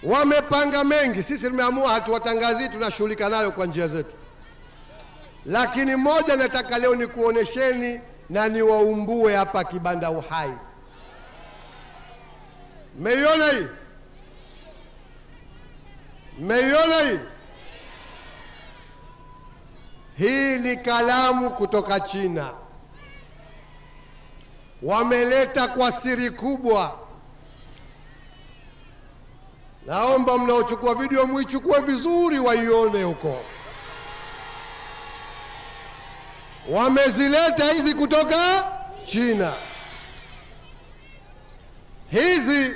Wamepanga mengi, sisi tumeamua hatuwatangazi, tunashughulika nayo kwa njia zetu. Lakini moja nataka leo ni kuonesheni na niwaumbue hapa kibanda uhai. Mmeiona hii? Mmeiona hii? Hii ni kalamu kutoka China. Wameleta kwa siri kubwa. Naomba mnaochukua video muichukue vizuri waione huko. Wamezileta hizi kutoka China. Hizi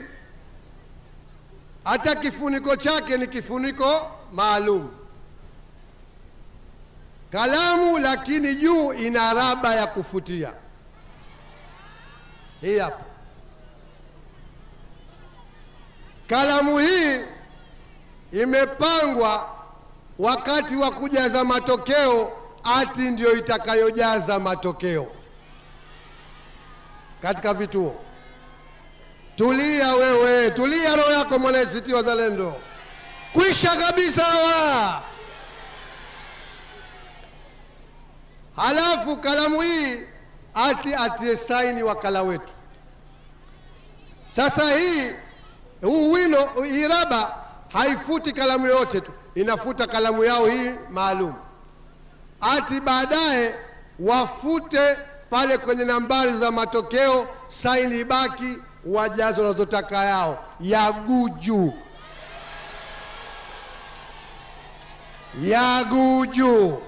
hata kifuniko chake ni kifuniko maalum. kalamu lakini juu ina raba ya kufutia. Hii hapa kalamu hii imepangwa wakati wa kujaza matokeo, ati ndio itakayojaza matokeo katika vituo. Tulia wewe, tulia roho yako mwana ACT Wazalendo. Kwisha kabisa hawa. Halafu kalamu hii atie saini wakala wetu. Sasa huu wino, hii raba haifuti kalamu yote tu, inafuta kalamu yao hii maalum. Ati baadaye wafute pale kwenye nambari za matokeo, saini ibaki, wajazo wanazotaka yao ya guju. Ya guju.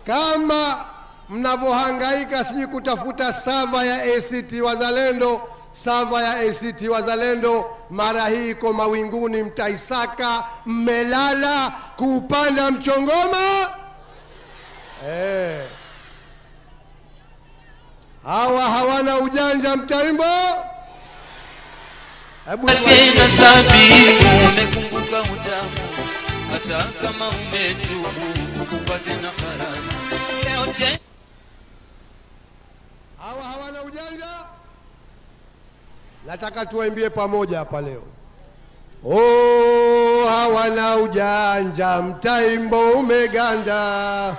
Kama mnavohangaika siji kutafuta sava ya ACT Wazalendo, sava ya ACT Wazalendo mara hii iko mawinguni, mtaisaka, mmelala kuupanda mchongoma. Hawa hawana ujanja mtaimbo. Tena sabi umekumbuka utamu, hata kama umetubu kupata na karama. Leo tena hawa hawana ujanja. Nataka tuwaimbie pamoja hapa leo. Oh, hawana ujanja, mtaimbo umeganda.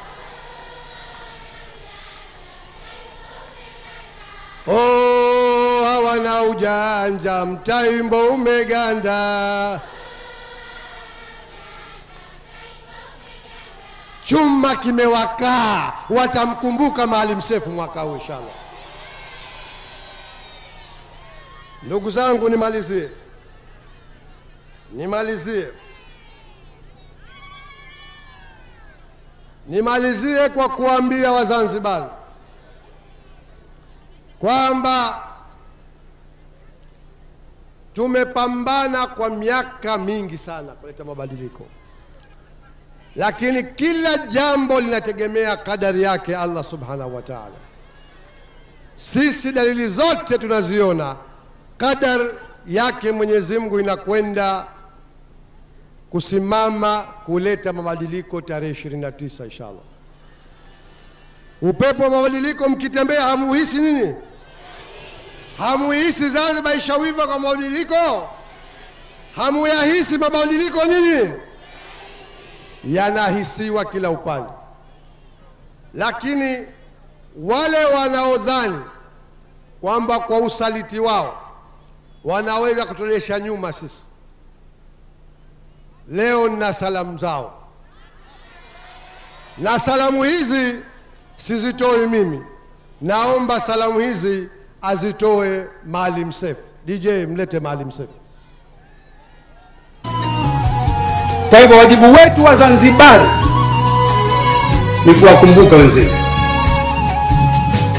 Oh, hawana ujanja, mtaimbo umeganda. Chuma kimewaka, watamkumbuka Maalim Seif mwaka huu inshallah. Ndugu zangu, nimalizie kwa kuambia Wazanzibari kwamba tumepambana kwa miaka mingi sana kuleta mabadiliko, lakini kila jambo linategemea kadari yake Allah subhanahu wa ta'ala. Sisi dalili zote tunaziona, kadari yake Mwenyezi Mungu inakwenda kusimama kuleta mabadiliko tarehe 29 inshallah. Upepo wa mabadiliko mkitembea hamuhisi nini? Hamuhisi Zanzibar ishawiva kwa mabadiliko? Hamuyahisi mabadiliko nini? Yanahisiwa kila upande. Lakini wale wanaodhani kwamba kwa usaliti wao wanaweza kutolesha nyuma sisi, leo nina salamu zao, na salamu hizi sizitoi mimi, naomba salamu hizi azitoe Maalim Seif. DJ mlete Maalim Seif. Kwa hivyo wajibu wetu wa Zanzibar ni kuwakumbuka wenzetu,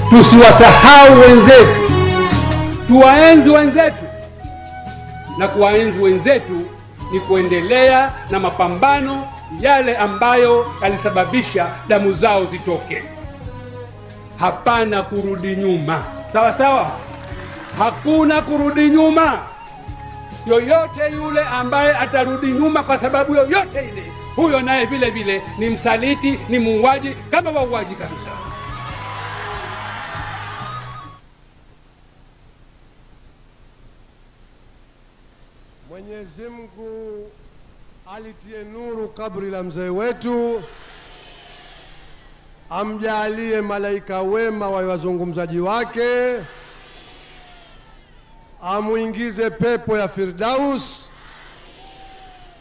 tusiwasahau wenzetu, tuwaenzi wenzetu, na kuwaenzi wenzetu ni kuendelea na mapambano yale ambayo yalisababisha damu zao zitoke. Hapana kurudi nyuma. Sawa sawa? Hakuna kurudi nyuma. Yoyote yule ambaye atarudi nyuma kwa sababu yoyote ile, huyo naye vile vile ni msaliti, ni muuaji kama wauaji kabisa. Mwenyezi Mungu alitie nuru kabri la mzee wetu, amjalie malaika wema wa wazungumzaji wake, amuingize pepo ya Firdaus,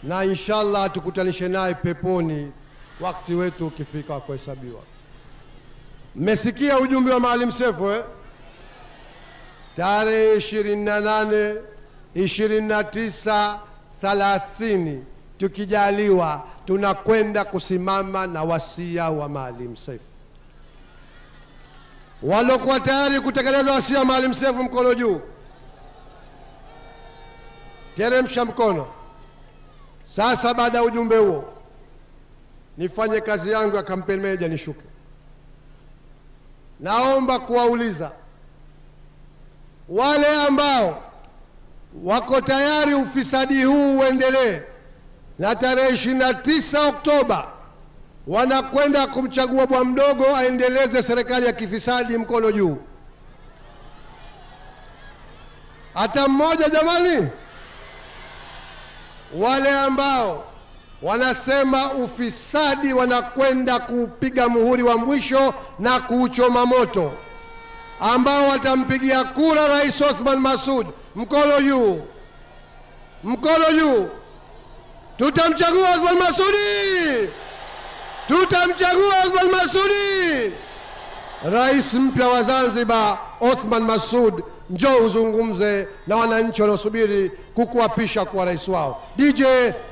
na inshallah tukutanishe naye peponi wakati wetu ukifika kuhesabiwa. Mmesikia ujumbe wa Maalim Seif tarehe 28, 29, 30 tukijaliwa tunakwenda kusimama na wasia wa Maalim Seif. Walokuwa tayari kutekeleza wasia wa Maalim Seif mkono juu. Teremsha mkono. Sasa baada ya ujumbe huo, nifanye kazi yangu ya campaign manager nishuke. Naomba kuwauliza wale ambao wako tayari ufisadi huu uendelee, na tarehe 29 Oktoba wanakwenda kumchagua bwa mdogo aendeleze serikali ya kifisadi, mkono juu. Hata mmoja jamani? Wale ambao wanasema ufisadi wanakwenda kupiga muhuri wa mwisho na kuuchoma moto, ambao watampigia kura Rais Othman Masoud, mkono juu. Mkono juu. Tutamchagua Othman Masoud. Tutamchagua Othman Masoud. Rais mpya wa Zanzibar Othman Masoud, njoo uzungumze na wananchi wanaosubiri kukuapisha kuwa rais wao. DJ,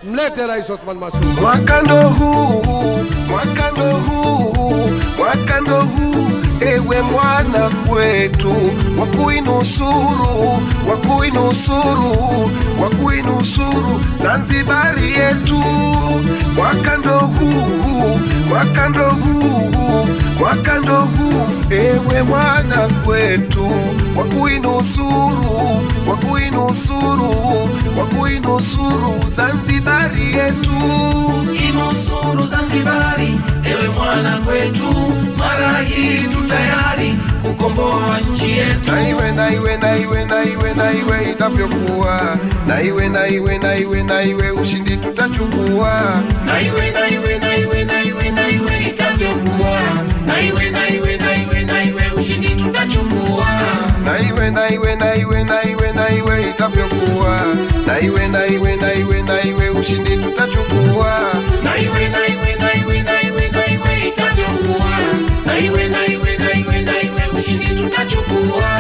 mlete Rais Othman Masoud. Mwaka ndo huu, mwaka ndo huu, mwaka ndo huu, ewe mwana kwetu, wakuinusuru, wakuinusuru, wakuinusuru Zanzibari yetu. Mwaka ndo huu, mwaka ndo huu, mwaka ndo huu, ewe mwana kwetu, wakuinusuru, wakuinusuru, wakuinusuru Zanzibari yetu. Inusuru Zanzibari, ewe mwana kwetu, mara hii tutayari kukomboa nchi yetu. Na iwe, na iwe, na iwe, na iwe, na iwe itavyokuwa. Na iwe, na iwe, na iwe, na iwe ushindi tutachukua. Na iwe, na iwe, na iwe, na iwe, na iwe itavyokuwa. Na iwe, na iwe, na iwe, na iwe ushindi tutachukua. Na iwe, na iwe, na iwe, na iwe, na iwe itavyokuwa. Na iwe, na iwe, na iwe, na iwe ushindi tutachukua. Na iwe, na iwe, na iwe, na iwe, na iwe itavyokuwa. Na iwe, na iwe, na iwe, na iwe ushindi tutachukua.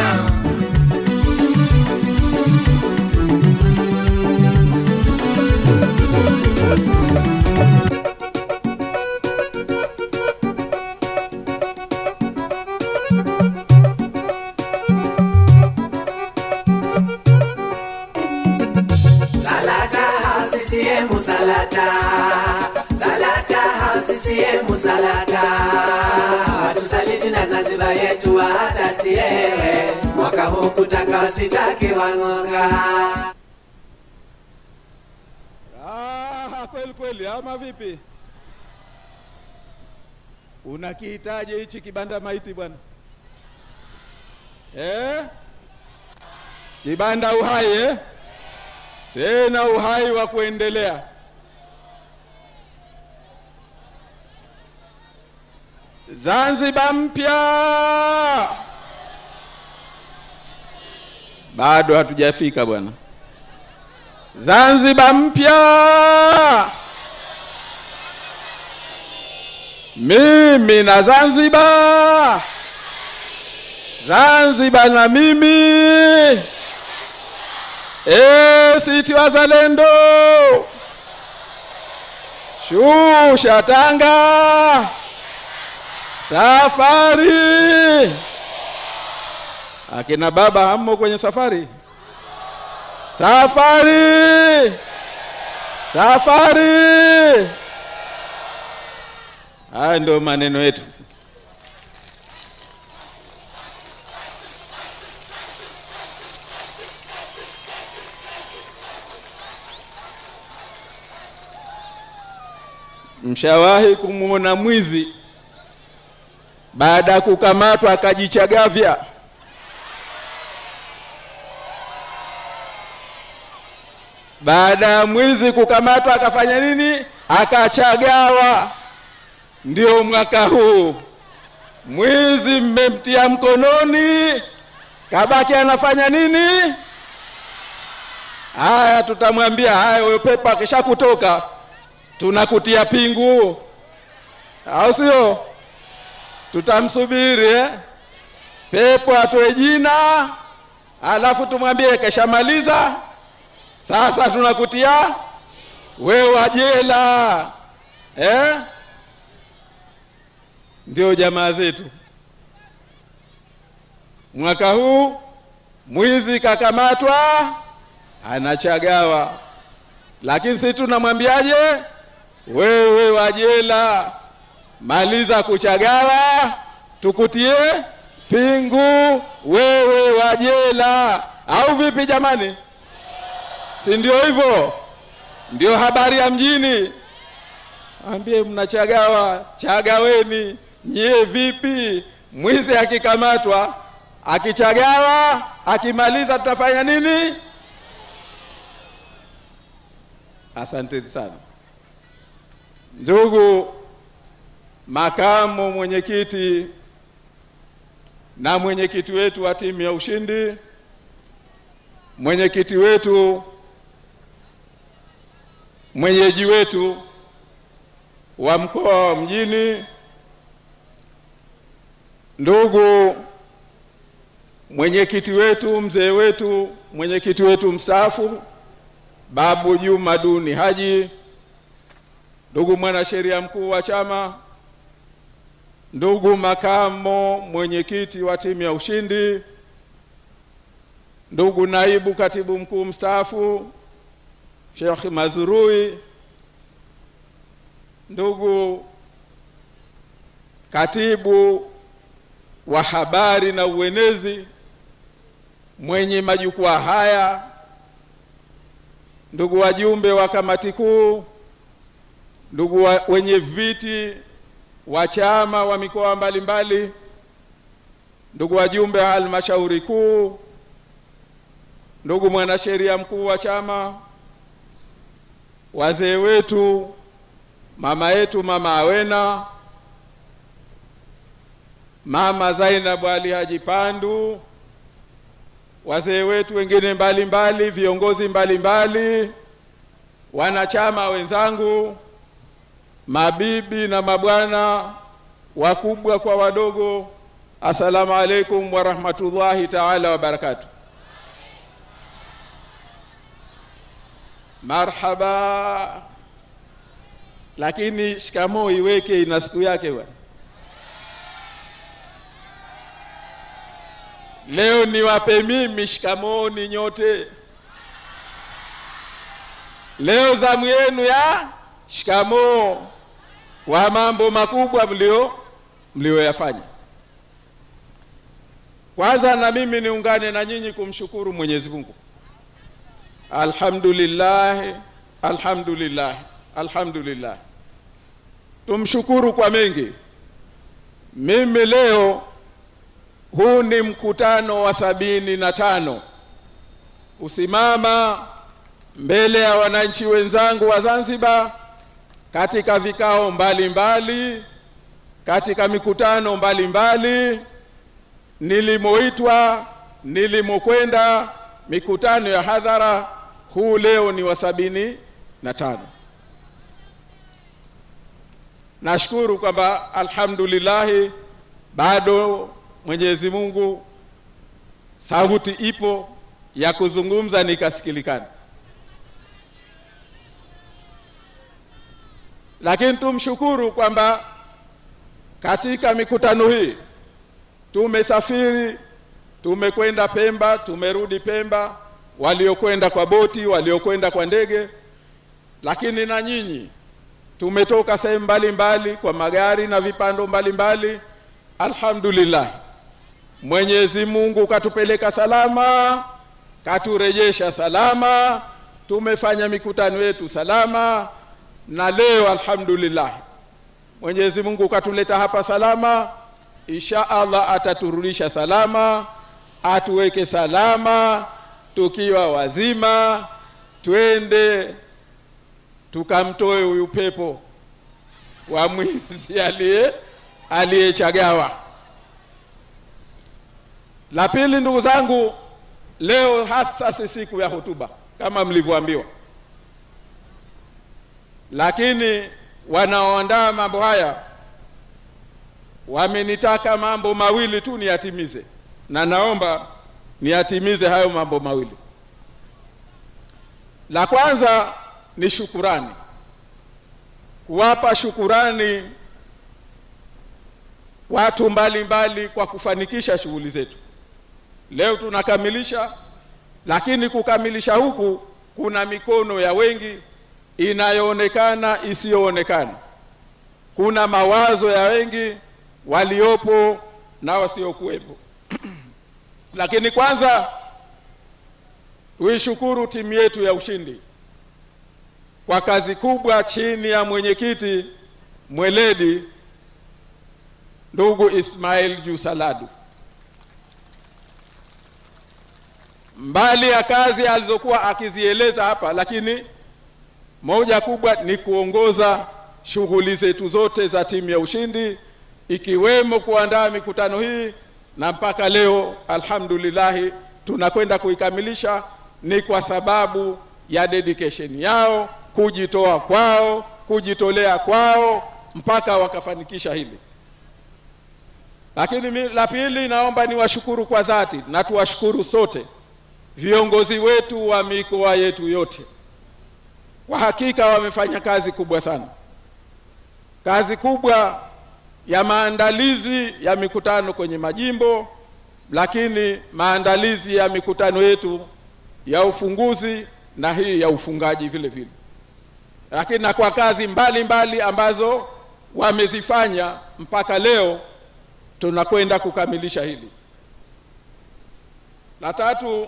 CCM Salata, Salata CCM Salata, watusaliti na Zanzibar yetu hata siewe, mwaka huu kutaka sitaki wang'onga. Kweli kweli ama vipi? Unakihitaji hichi kibanda maiti bwana? Kibanda uhai tena uhai wa kuendelea. Zanzibar mpya bado hatujafika bwana. Zanzibar mpya, mimi na Zanzibar, Zanzibar na mimi. Siti wazalendo, shusha tanga, safari. Akina baba hamo kwenye safari? Safari, safari. Haya ndio maneno yetu. Mshawahi kumuona mwizi baada ya kukamatwa akajichagavya? Baada ya mwizi kukamatwa akafanya nini? Akachagawa. Ndio mwaka huu mwizi mmemtia mkononi, kabaki anafanya nini? Haya, tutamwambia haya, wewe pepa kisha kutoka tunakutia pingu, au sio? Tutamsubiri pepo atoe jina, alafu tumwambie keshamaliza, sasa tunakutia wewe jela. Ndio jamaa zetu. Mwaka huu mwizi kakamatwa anachagawa, lakini sisi tunamwambiaje? Wewe wa jela, maliza kuchagawa, tukutie pingu wewe wa jela. Au vipi jamani? Si ndio hivyo? Ndio habari ya mjini. Ambie mnachagawa, chagaweni. Nyie vipi? Mwizi akikamatwa, akichagawa, akimaliza tutafanya nini? Asante sana. Ndugu makamu mwenyekiti na mwenyekiti wetu wa timu ya ushindi, mwenyekiti wetu, mwenyeji wetu wa mkoa wa Mjini, ndugu mwenyekiti wetu, mzee wetu, mwenyekiti wetu mstaafu Babu Juma Duni Haji, ndugu mwanasheria mkuu wa chama, ndugu makamo mwenyekiti wa timu ya ushindi, ndugu naibu katibu mkuu mstaafu Sheikh Mazrui, ndugu katibu wa habari na uenezi mwenye majukwaa haya, ndugu wajumbe wa kamati kuu, ndugu wenye viti wa chama wa mikoa mbalimbali, ndugu wajumbe wa halmashauri kuu, ndugu mwanasheria mkuu wa chama, wazee wetu, mama yetu Mama Awena, Mama Zainab Ali Haji Pandu, wazee wetu wengine mbalimbali, viongozi mbalimbali, wanachama wenzangu, mabibi na mabwana, wakubwa kwa wadogo, assalamu alaikum wa rahmatullahi ta'ala wa barakatuh. Marhaba. Lakini shikamoo iweke ina siku yake bwana. Leo niwape mimi shikamoo ni nyote. Leo zamu yenu ya shikamoo kwa mambo makubwa mlioyafanya. Kwanza na mimi niungane na nyinyi kumshukuru Mwenyezi Mungu. Alhamdulillah, alhamdulillah, alhamdulillah. Tumshukuru kwa mengi. Mimi leo huu ni mkutano wa 75 kusimama mbele ya wananchi wenzangu wa Zanzibar katika vikao mbalimbali, katika mikutano mbalimbali, nilimoitwa, nilimokwenda, mikutano ya hadhara. Huu leo ni wa 75. Nashukuru kwamba alhamdulillah bado Mwenyezi Mungu sauti ipo ya kuzungumza nikasikilikana. Lakini tumshukuru kwamba katika mikutano hii tumesafiri, tumekwenda Pemba, tumerudi Pemba, waliokwenda kwa boti, waliokwenda kwa ndege, lakini na nyinyi tumetoka sehemu mbalimbali kwa magari na vipando mbalimbali. Alhamdulillah, Mwenyezi Mungu katupeleka salama, katurejesha salama, tumefanya mikutano yetu salama, na leo alhamdulillah Mwenyezi Mungu katuleta hapa salama. Insha Allah ataturudisha salama, atuweke salama tukiwa wazima, twende tukamtoe huyu pepo wa mwizi aliyechagawa. La pili, ndugu zangu, leo hasa si siku ya hotuba kama mlivyoambiwa, lakini wanaoandaa mambo haya wamenitaka mambo mawili tu niyatimize, na naomba niyatimize hayo mambo mawili. La kwanza ni shukurani, kuwapa shukurani watu mbalimbali kwa kufanikisha shughuli zetu. Leo tunakamilisha, lakini kukamilisha huku kuna mikono ya wengi inayoonekana isiyoonekana. kuna mawazo ya wengi waliopo na wasiokuwepo. Lakini kwanza tuishukuru timu yetu ya ushindi kwa kazi kubwa chini ya mwenyekiti mweledi ndugu Ismail Jusaladu. Mbali ya kazi alizokuwa akizieleza hapa, lakini moja kubwa ni kuongoza shughuli zetu zote za timu ya ushindi, ikiwemo kuandaa mikutano hii, na mpaka leo alhamdulillah tunakwenda kuikamilisha. Ni kwa sababu ya dedication yao, kujitoa kwao, kujitolea kwao mpaka wakafanikisha hili. Lakini la pili, naomba niwashukuru kwa dhati, na tuwashukuru sote viongozi wetu wa mikoa yetu yote. Kwa hakika wamefanya kazi kubwa sana, kazi kubwa ya maandalizi ya mikutano kwenye majimbo, lakini maandalizi ya mikutano yetu ya ufunguzi na hii ya ufungaji vile vile. Lakini na kwa kazi mbali ambazo wamezifanya mpaka leo tunakwenda kukamilisha hili. La tatu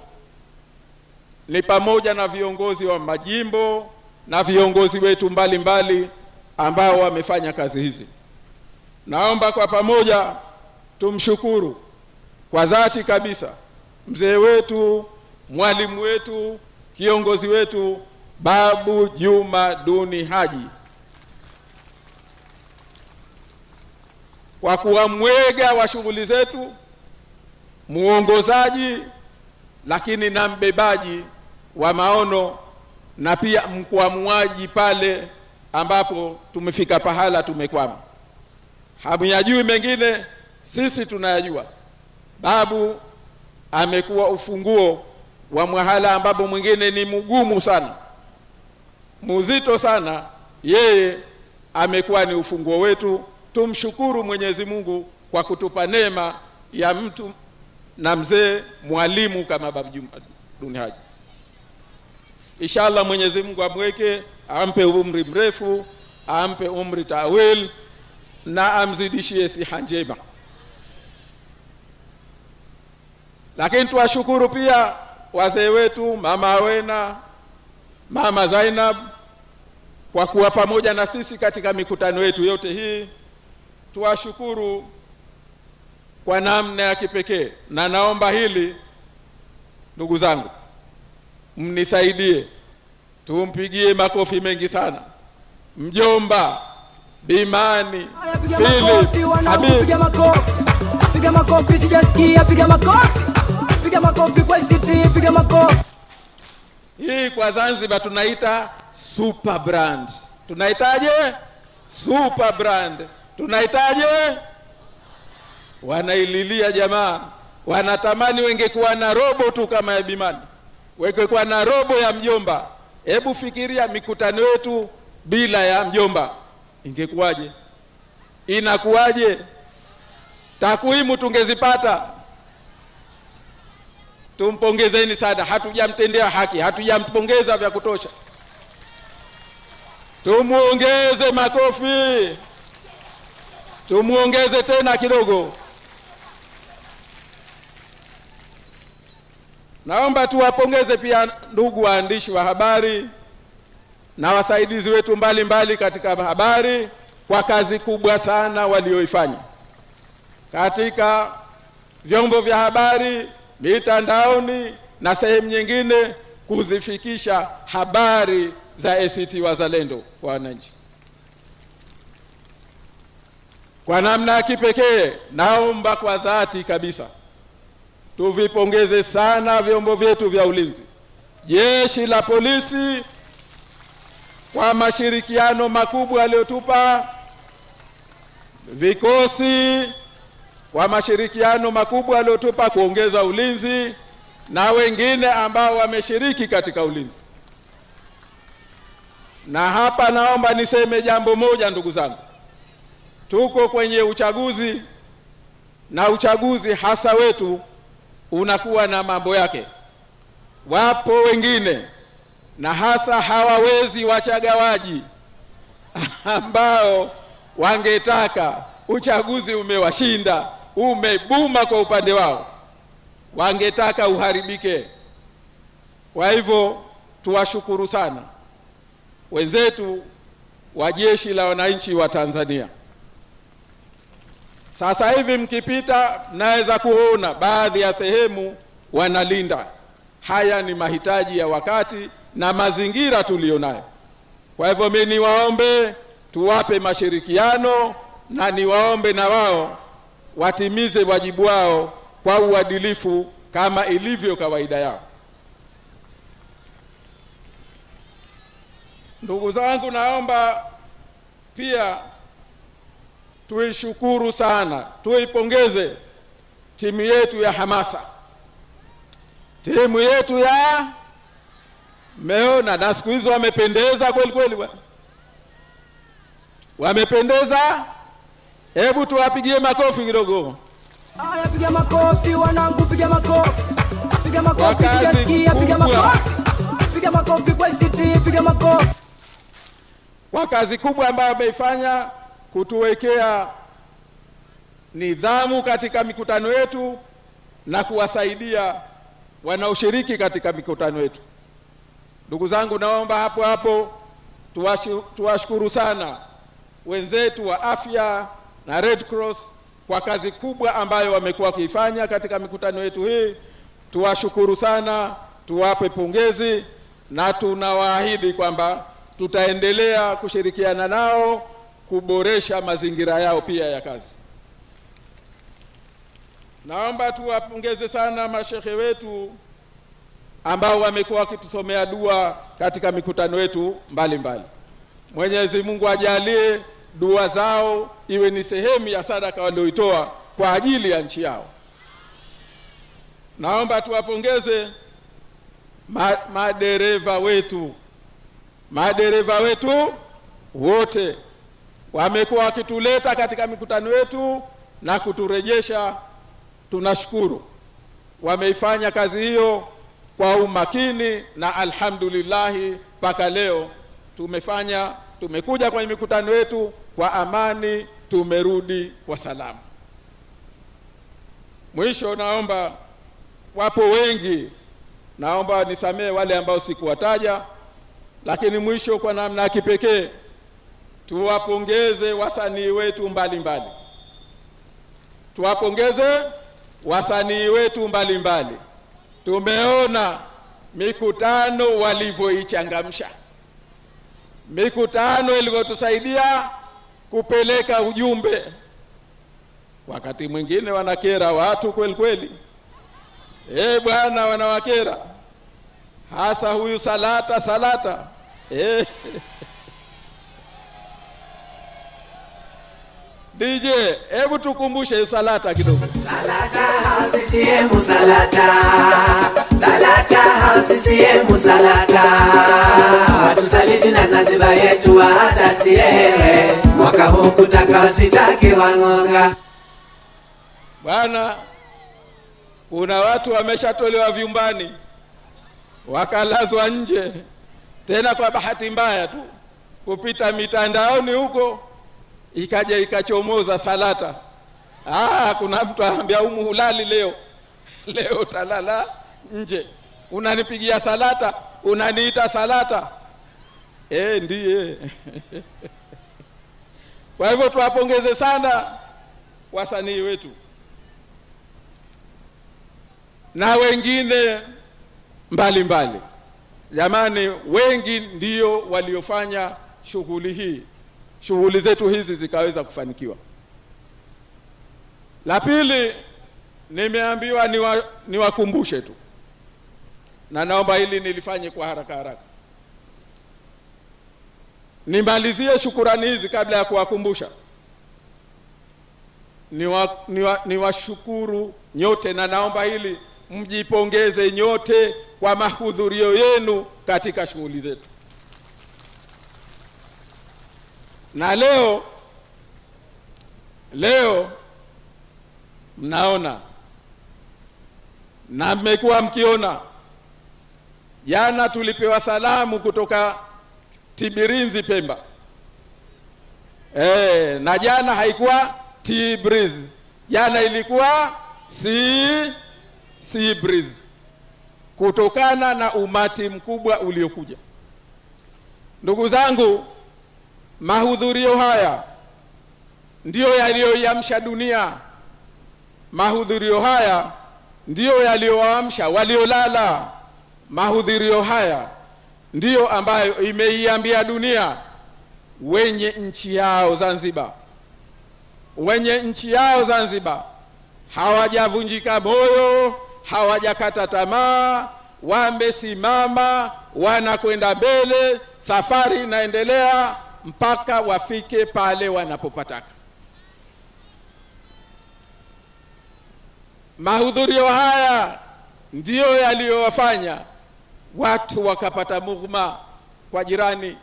ni pamoja na viongozi wa majimbo na viongozi wetu mbali ambao wamefanya kazi hizi. Naomba kwa pamoja tumshukuru kwa dhati kabisa mzee wetu, mwalimu wetu, kiongozi wetu Babu Juma Duni Haji kwa kuwa mwega wa shughuli zetu, muongozaji, lakini na mbebaji wa maono, na pia mkwamuaji pale ambapo tumefika pahala tumekwama. Hamyajui mengine, sisi tunayajua. Babu amekuwa ufunguo wa mahala ambapo mwingine ni mgumu sana, mzito sana, yeye amekuwa ni ufunguo wetu. Tumshukuru Mwenyezi Mungu kwa kutupa neema ya mtu na mzee mwalimu kama Babu Juma Duni Haji. Inshallah Mwenyezi Mungu amweke, ampe umri mrefu, ampe umri tawil, na amzidishie siha njema. Lakini tuwashukuru pia wazee wetu, mama Wena, mama Zainab, kwa kuwa pamoja na sisi katika mikutano yetu yote hii. Tuwashukuru kwa namna ya kipekee, na naomba hili ndugu zangu mnisaidie, tumpigie makofi mengi sana mjomba Bimani Philip Habib. Piga makofi, sijasikia, piga makofi. Piga makofi kwa city, piga makofi. Hii kwa Zanzibar tunaita super brand. Tunaitaje? Super brand. Tunaitaje? Wanaililia jamaa, wanatamani wengekuwa na robo tu kama ya Bimani, wengekuwa na robo ya mjomba. Hebu fikiria mikutano yetu bila ya mjomba ingekuwaje? Inakuwaje? Takwimu tungezipata. Tumpongezeni sana, hatujamtendea haki, hatujampongeza vya kutosha. Tumuongeze makofi, tumuongeze tena kidogo. Naomba tuwapongeze pia ndugu waandishi wa habari na wasaidizi wetu mbali katika habari kwa kazi kubwa sana walioifanya katika vyombo vya habari, mitandaoni na sehemu nyingine, kuzifikisha habari za ACT Wazalendo kwa wananchi. Kwa namna ya kipekee, naomba kwa dhati kabisa tuvipongeze sana vyombo vyetu vya ulinzi, jeshi la polisi kwa mashirikiano makubwa aliyotupa, vikosi kwa mashirikiano makubwa aliyotupa kuongeza ulinzi, na wengine ambao wameshiriki katika ulinzi. Na hapa naomba niseme jambo moja ndugu zangu. Tuko kwenye uchaguzi, na uchaguzi hasa wetu unakuwa na mambo yake. Wapo wengine, na hasa hawawezi wachagawaji, ambao wangetaka uchaguzi umewashinda, umebuma kwa upande wao, wangetaka uharibike. Kwa hivyo tuwashukuru sana wenzetu wa Jeshi la Wananchi wa Tanzania. Sasa hivi mkipita naweza kuona baadhi ya sehemu wanalinda. Haya ni mahitaji ya wakati na mazingira tulionayo. Kwa hivyo mimi niwaombe tuwape mashirikiano na niwaombe na wao watimize wajibu wao kwa uadilifu kama ilivyo kawaida yao. Ndugu zangu, naomba pia tuishukuru sana, tuipongeze timu yetu ya hamasa, timu yetu ya meona, na siku hizo wamependeza kweli kweli bwana, wamependeza. Hebu tuwapigie makofi kidogo. Haya, piga makofi wanangu, piga makofi. Piga makofi sijasikia, piga makofi. Piga makofi kwa ICT, piga makofi. Kwa kazi kubwa ambayo wameifanya kutuwekea nidhamu katika mikutano yetu na kuwasaidia wanaoshiriki katika mikutano yetu. Ndugu zangu, naomba hapo hapo tuwashukuru sana wenzetu wa afya na Red Cross kwa kazi kubwa ambayo wamekuwa kuifanya katika mikutano yetu hii. Tuwashukuru sana, tuwape pongezi na tunawaahidi kwamba tutaendelea kushirikiana nao kuboresha mazingira yao pia ya kazi. Naomba tuwapongeze sana mashehe wetu ambao wamekuwa wakitusomea dua katika mikutano yetu mbalimbali. Mwenyezi Mungu ajalie dua zao iwe ni sehemu ya sadaka walioitoa kwa ajili ya nchi yao. Naomba tuwapongeze madereva wetu. Madereva wetu wote wamekuwa wakituleta katika mikutano yetu na kuturejesha. Tunashukuru, wameifanya kazi hiyo kwa umakini na alhamdulillah mpaka leo tumekuja kwenye mikutano yetu kwa amani, tumerudi kwa salama. Mwisho, naomba, wapo wengi, naomba nisamee wale ambao sikuwataja, lakini mwisho kwa namna kipekee tuwapongeze wasanii wetu mbalimbali. Tuwapongeze wasanii wetu mbalimbali. Tumeona mikutano walivyoichangamsha, mikutano ilivyotusaidia kupeleka ujumbe. Wakati mwingine wanakera watu kweli kweli, bwana, wanawakera, hasa huyu Salata. DJ, hebu tukumbushe Salata kidogo. Salata CCM, Salata. Salata CCM, Salata. Watusaliti na Zanzibar yetu hata siye. Mwaka huu kutaka wasitaki wang'onga. Bwana, kuna watu wameshatolewa vyumbani wakalazwa nje, tena kwa bahati mbaya tu kupita mitandaoni huko ikaja ikachomoza Salata. Kuna mtu anambia hulali leo utalala nje, unanipigia Salata, unaniita Salata. Ndiye. Kwa hivyo tuwapongeze sana wasanii wetu na wengine mbalimbali. Jamani, wengi ndio waliofanya shughuli zetu hizi zikaweza kufanikiwa. La pili, nimeambiwa niwakumbushe tu, na naomba hili nilifanye kwa haraka. Nimalizie shukurani hizi kabla ya kuwakumbusha. Niwashukuru nyote, na naomba hili mjipongeze nyote kwa mahudhurio yenu katika shughuli zetu. Na leo mnaona na mmekuwa mkiona, jana tulipewa salamu kutoka Tibirinzi Pemba. Na jana haikuwa Tea Breeze, jana ilikuwa Sea Breeze, kutokana na umati mkubwa uliokuja. Ndugu zangu, mahudhurio haya ndiyo yaliyoiamsha dunia. Mahudhurio haya ndiyo yaliyoamsha waliolala. Mahudhurio haya ndiyo ambayo imeiambia dunia wenye nchi yao Zanzibar, wenye nchi yao Zanzibar hawajavunjika moyo, hawajakata tamaa, wamesimama, wanakwenda mbele, safari inaendelea mpaka wafike pale wanapopataka. Mahudhurio haya ndiyo yaliyowafanya watu wakapata mughma kwa jirani,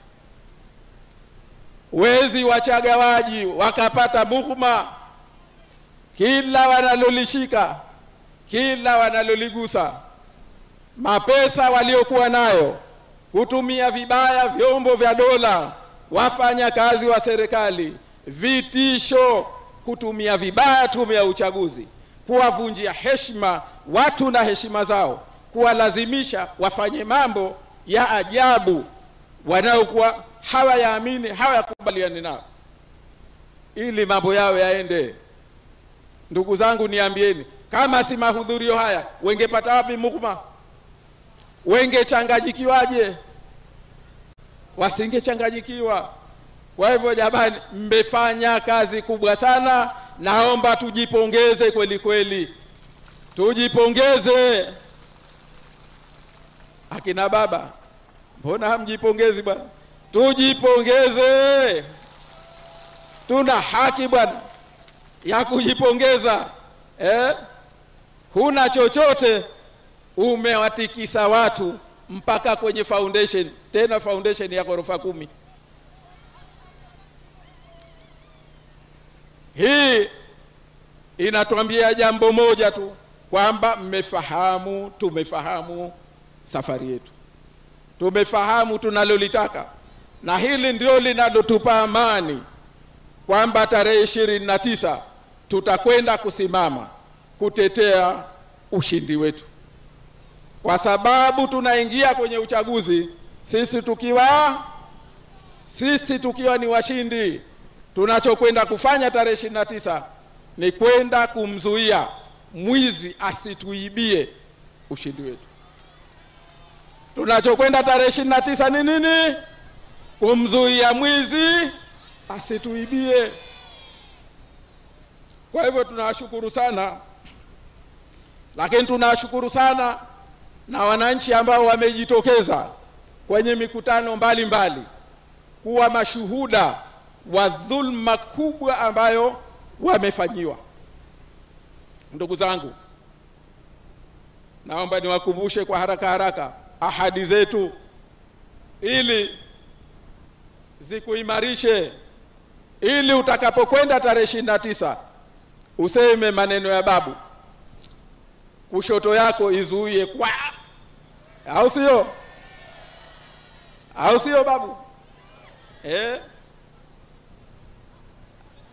wezi wachagawaji wakapata mughma. Kila wanalolishika, kila wanaloligusa, mapesa waliokuwa nayo, kutumia vibaya vyombo vya dola, wafanya kazi wa serikali, vitisho, kutumia vibaya tume ya uchaguzi, kuwavunjia heshima watu na heshima zao, kuwalazimisha wafanye mambo ya ajabu wanaokuwa hawayaamini, hawakubaliani nao, ili mambo yao yaende. Ndugu zangu, niambieni, kama si mahudhurio haya wengepata wapi mughma? Wengechanganyikiwaje? Wasingechanganyikiwa. Kwa hivyo jamani, mmefanya kazi kubwa sana. Naomba tujipongeze kweli kweli, tujipongeze. Akina baba, mbona hamjipongezi bwana? Tujipongeze, tuna haki bwana ya kujipongeza. Huna chochote, umewatikisa watu mpaka kwenye foundation, tena foundation ya ghorofa 10. Hii inatuambia jambo moja tu, kwamba mmefahamu, tumefahamu safari yetu, tumefahamu tunalolitaka, na hili ndio linalotupa amani kwamba tarehe 29 tutakwenda kusimama kutetea ushindi wetu, kwa sababu tunaingia kwenye uchaguzi sisi tukiwa ni washindi. Tunachokwenda kufanya tarehe 29 ni kwenda kumzuia mwizi asituibie ushindi wetu. Tunachokwenda tarehe 29 ni nini? Kumzuia mwizi asituibie. Kwa hivyo tunawashukuru sana, lakini tunawashukuru sana na wananchi ambao wamejitokeza kwenye mikutano mbalimbali kuwa mashuhuda wa dhulma kubwa ambayo wamefanyiwa. Ndugu zangu, naomba niwakumbushe kwa haraka ahadi zetu ili zikuimarishe, ili utakapokwenda tarehe 29 useme maneno ya babu, kushoto yako izuie kwa, au sio? Au sio babu?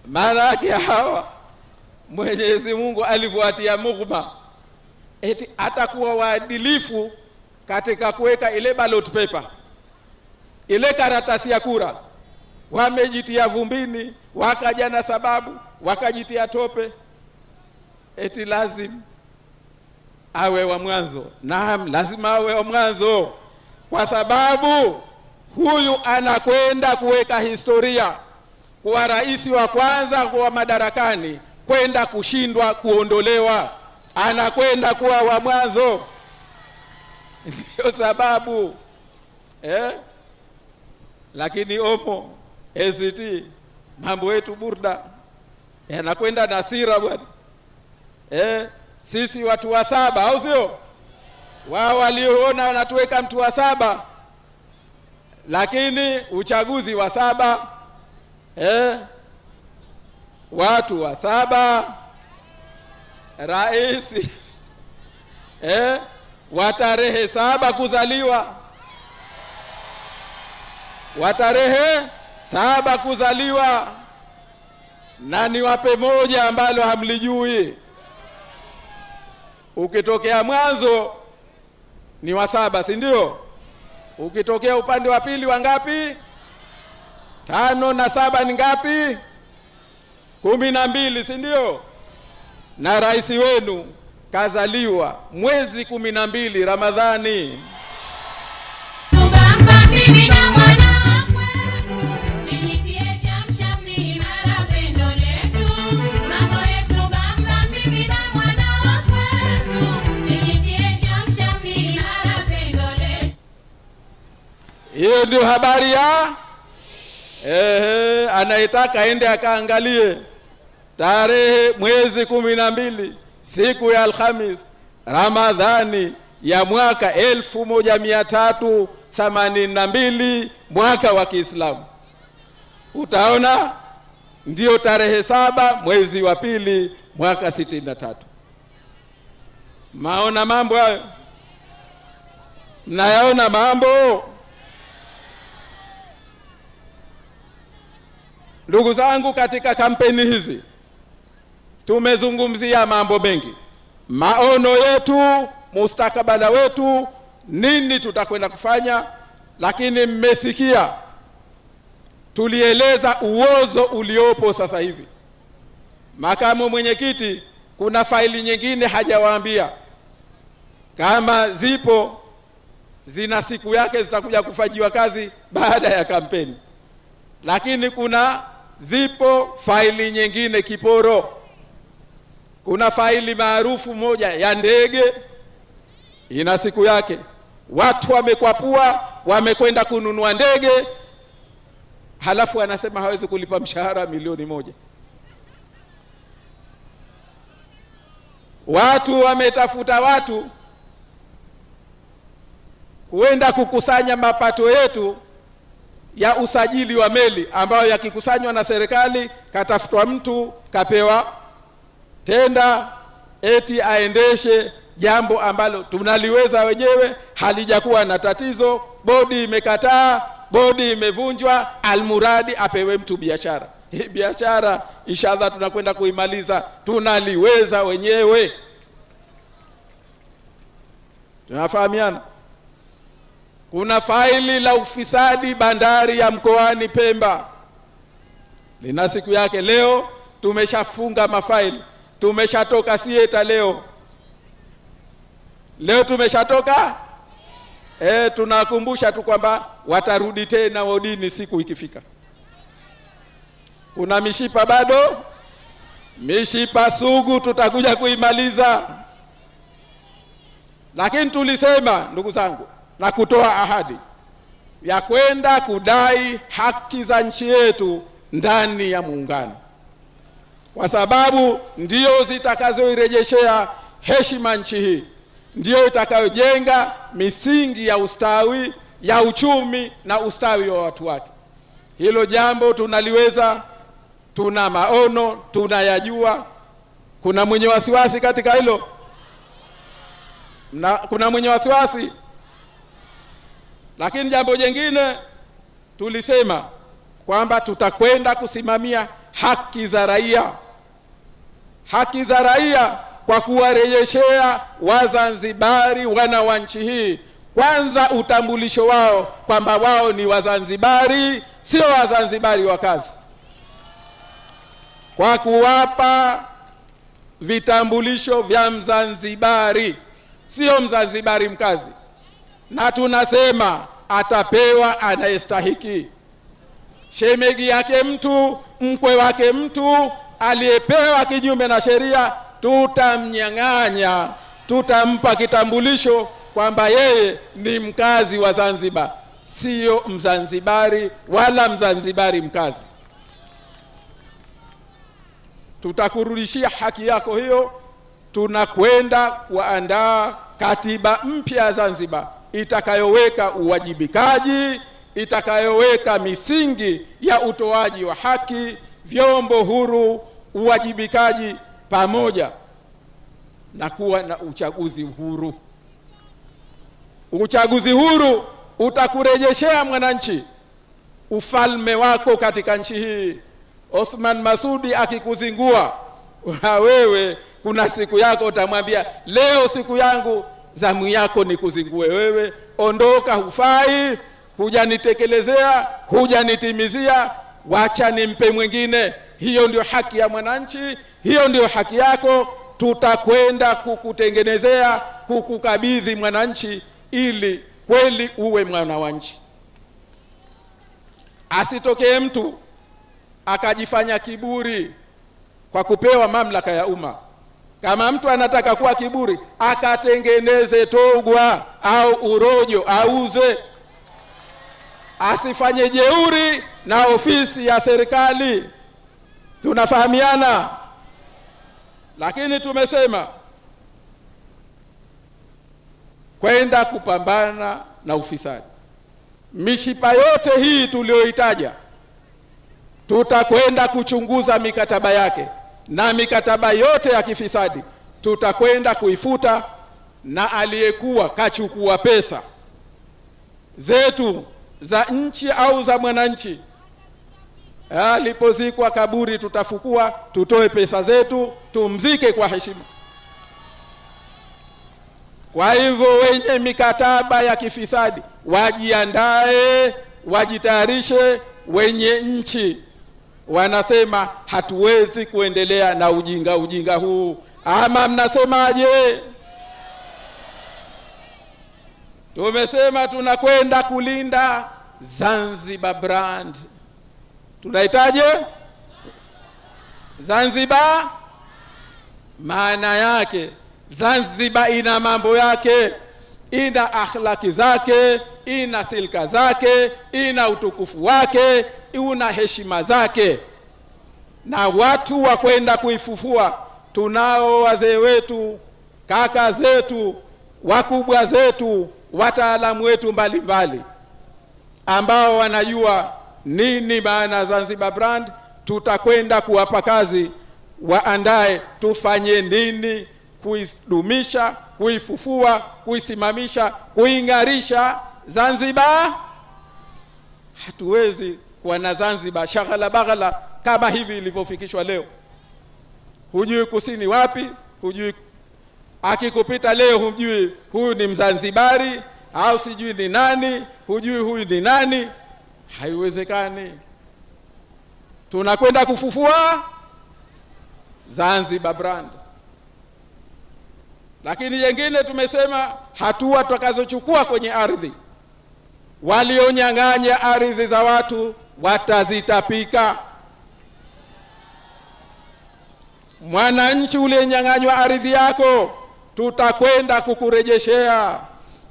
Maana yake hawa Mwenyezi Mungu alivyoatia mughma, eti atakuwa waadilifu katika kuweka ile ballot paper, ile karatasi ya kura. Wamejitia vumbini, wakaja na sababu, wakajitia tope, eti lazima awe wa mwanzo. Naam, lazima awe wa mwanzo, kwa sababu huyu anakwenda kuweka historia, kwa rais wa kwanza kwa madarakani kwenda kushindwa, kuondolewa, anakwenda kuwa wa mwanzo. Ndio sababu lakini omo ACT mambo yetu burda yanakwenda na sira bwana. Sisi watu wa 7, au sio? Wao waliona wanatuweka mtu wa 7, lakini uchaguzi wa 7, watu wa 7, rais wa tarehe 7 kuzaliwa, wa tarehe 7 kuzaliwa, Na niwape moja ambalo hamlijui. Ukitokea mwanzo ni wa 7, si ndio? Ukitokea upande wa pili wangapi? 5 na 7 ni ngapi? 12, si ndio? Na rais wenu kazaliwa mwezi 12 Ramadhani. Hiyo ndio habari ya anayetaka aende akaangalie tarehe mwezi 12 siku ya Alhamis Ramadhani ya mwaka 1382 mwaka wa Kiislamu. Utaona ndio tarehe 7 mwezi wa pili mwaka 63. Maona mambo hayo? Mnayaona mambo? Ndugu zangu, katika kampeni hizi tumezungumzia mambo mengi. Maono yetu, mustakabala wetu, nini tutakwenda kufanya, lakini mmesikia tulieleza uozo uliopo sasa hivi. Makamu mwenyekiti kuna faili nyingine hajawaambia. Kama zipo zina siku yake zitakuja kufanyiwa kazi baada ya kampeni. Lakini kuna zipo faili nyingine kiporo. Kuna faili maarufu moja ya ndege ina siku yake. Watu wamekwapua, wamekwenda kununua ndege, halafu anasema hawezi kulipa mshahara milioni 1. Watu wametafuta watu kuenda kukusanya mapato yetu ya usajili wa meli ambayo yakikusanywa na serikali, katafutwa mtu kapewa tenda eti aendeshe jambo ambalo tunaliweza wenyewe, halijakuwa na tatizo, bodi imekataa, bodi imevunjwa, almuradi apewe mtu biashara. Hii biashara inshallah tunakwenda kuimaliza, tunaliweza wenyewe. Tunafahamiana? Kuna faili la ufisadi bandari ya mkoani Pemba. Lina siku yake leo, tumeshafunga mafaili. Tumeshatoka theater leo. Leo tumeshatoka. Tunakumbusha tu kwamba watarudi tena wodini siku ikifika. Kuna mishipa bado? Mishipa sugu tutakuja kuimaliza. Lakini tulisema ndugu zangu na kutoa ahadi ya kwenda kudai haki za nchi yetu ndani ya muungano, kwa sababu ndio zitakazoirejeshea heshima nchi hii, ndio itakayojenga misingi ya ustawi, ya uchumi na ustawi wa watu wake. Hilo jambo tunaliweza, tuna maono, tunayajua. Kuna mwenye wasiwasi katika hilo? Kuna mwenye wasiwasi? Lakini jambo jingine tulisema kwamba tutakwenda kusimamia haki za raia. Haki za raia kwa kuwarejeshea Wazanzibari wana wa nchi hii kwanza utambulisho wao kwamba wao ni Wazanzibari, sio Wazanzibari wa kazi. Kwa kuwapa vitambulisho vya Mzanzibari, sio Mzanzibari mkazi. Na tunasema atapewa anayestahiki. Shemegi yake mtu, mkwe wake mtu aliyepewa kinyume na sheria, tutamnyang'anya, tutampa kitambulisho kwamba yeye ni mkazi wa Zanzibar, sio Mzanzibari wala Mzanzibari mkazi. Tutakurudishia haki yako hiyo. Tunakwenda kuandaa katiba mpya ya Zanzibar itakayoweka uwajibikaji, itakayoweka misingi ya utoaji wa haki, vyombo huru, uwajibikaji, pamoja na kuwa na uchaguzi huru. Uchaguzi huru utakurejeshea mwananchi ufalme wako katika nchi hii, Othman Masudi akikuzingua, na wewe kuna siku yako utamwambia, leo siku yangu, zamu yako ni kuzingue wewe, ondoka, hufai, hujanitekelezea, hujanitimizia, wacha nimpe mwingine. Hiyo ndio haki ya mwananchi, hiyo ndio haki yako. Tutakwenda kukutengenezea, kukukabidhi mwananchi, ili kweli uwe mwana wa nchi. Asitokee mtu akajifanya kiburi kwa kupewa mamlaka ya umma. Kama mtu anataka kuwa kiburi, akatengeneze togwa au urojo auze. Asifanye jeuri na ofisi ya serikali. Tunafahamiana? Lakini tumesema kwenda kupambana na ufisadi. Mishipa yote hii tulioitaja, tutakwenda kuchunguza mikataba yake, na mikataba yote ya kifisadi tutakwenda kuifuta, na aliyekuwa kachukua pesa zetu za nchi au za mwananchi, alipozikwa kaburi tutafukua, tutoe pesa zetu, tumzike kwa heshima. Kwa hivyo wenye mikataba ya kifisadi wajiandae, wajitayarishe. Wenye nchi wanasema hatuwezi kuendelea na ujinga huu, ama mnasemaje? Tumesema tunakwenda kulinda Zanzibar brand. Tunahitaje Zanzibar? Maana yake Zanzibar ina mambo yake, ina akhlaki zake, ina silka zake, ina utukufu wake, ina heshima zake, na watu wa kwenda kuifufua. Tunao wazee wetu, kaka zetu, wakubwa zetu, wataalamu wetu mbalimbali ambao wanajua nini maana Zanzibar brand. Tutakwenda kuwapa kazi, waandae tufanye nini kuidumisha, kuifufua, kuisimamisha, kuingarisha Zanzibar. Hatuwezi kuwa na Zanzibar shaghala baghala kama hivi ilivyofikishwa leo. Hujui kusini wapi, hujui, akikupita leo hujui huyu ni Mzanzibari au sijui ni nani, hujui huyu ni nani. Haiwezekani. Tunakwenda kufufua Zanzibar brand. Lakini jengine tumesema hatua tutakazochukua kwenye ardhi. Walionyang'anya ardhi za watu watazitapika. Mwananchi uliyenyang'anywa ardhi yako, tutakwenda kukurejeshea.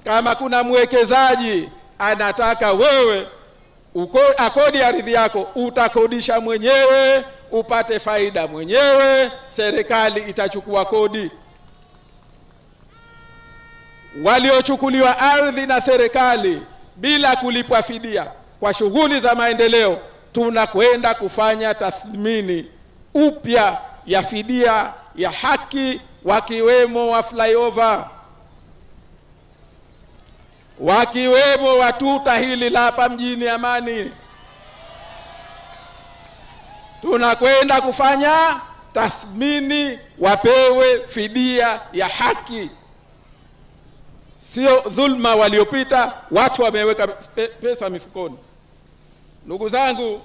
Kama kuna mwekezaji anataka wewe akodi ardhi yako, utakodisha mwenyewe, upate faida mwenyewe, serikali itachukua kodi. Waliochukuliwa ardhi na serikali bila kulipwa fidia kwa shughuli za maendeleo, tunakwenda kufanya tathmini upya ya fidia ya haki, wakiwemo wa flyover, wakiwemo watuta hili la hapa mjini Amani. Tunakwenda kufanya tathmini, wapewe fidia ya haki, sio dhulma waliopita watu wameweka pesa mifukoni. Ndugu zangu,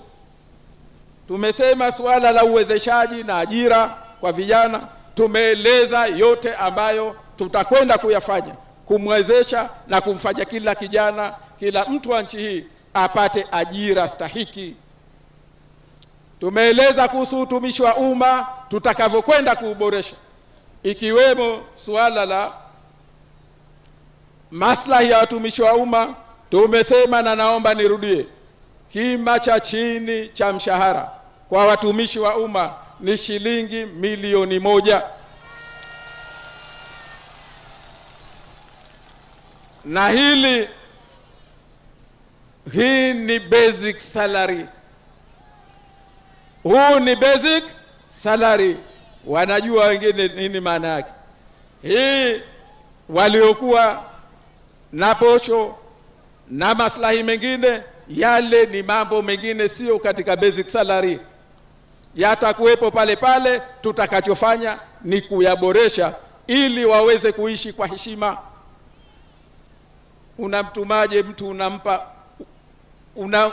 tumesema suala la uwezeshaji na ajira kwa vijana, tumeeleza yote ambayo tutakwenda kuyafanya kumwezesha na kumfanya kila kijana, kila mtu wa nchi hii apate ajira stahiki. Tumeeleza kuhusu utumishi wa umma tutakavyokwenda kuuboresha, ikiwemo suala la maslahi ya watumishi wa umma. Tumesema, na naomba nirudie, kima cha chini cha mshahara kwa watumishi wa umma ni shilingi milioni 1. Na hii ni basic salary. Huu ni basic salary. Wanajua wengine nini maana yake. Hii waliokuwa na posho na maslahi mengine, yale ni mambo mengine, sio katika basic salary. yatakuwepo pale pale. Tutakachofanya ni kuyaboresha ili waweze kuishi kwa heshima. Unamtumaje mtu,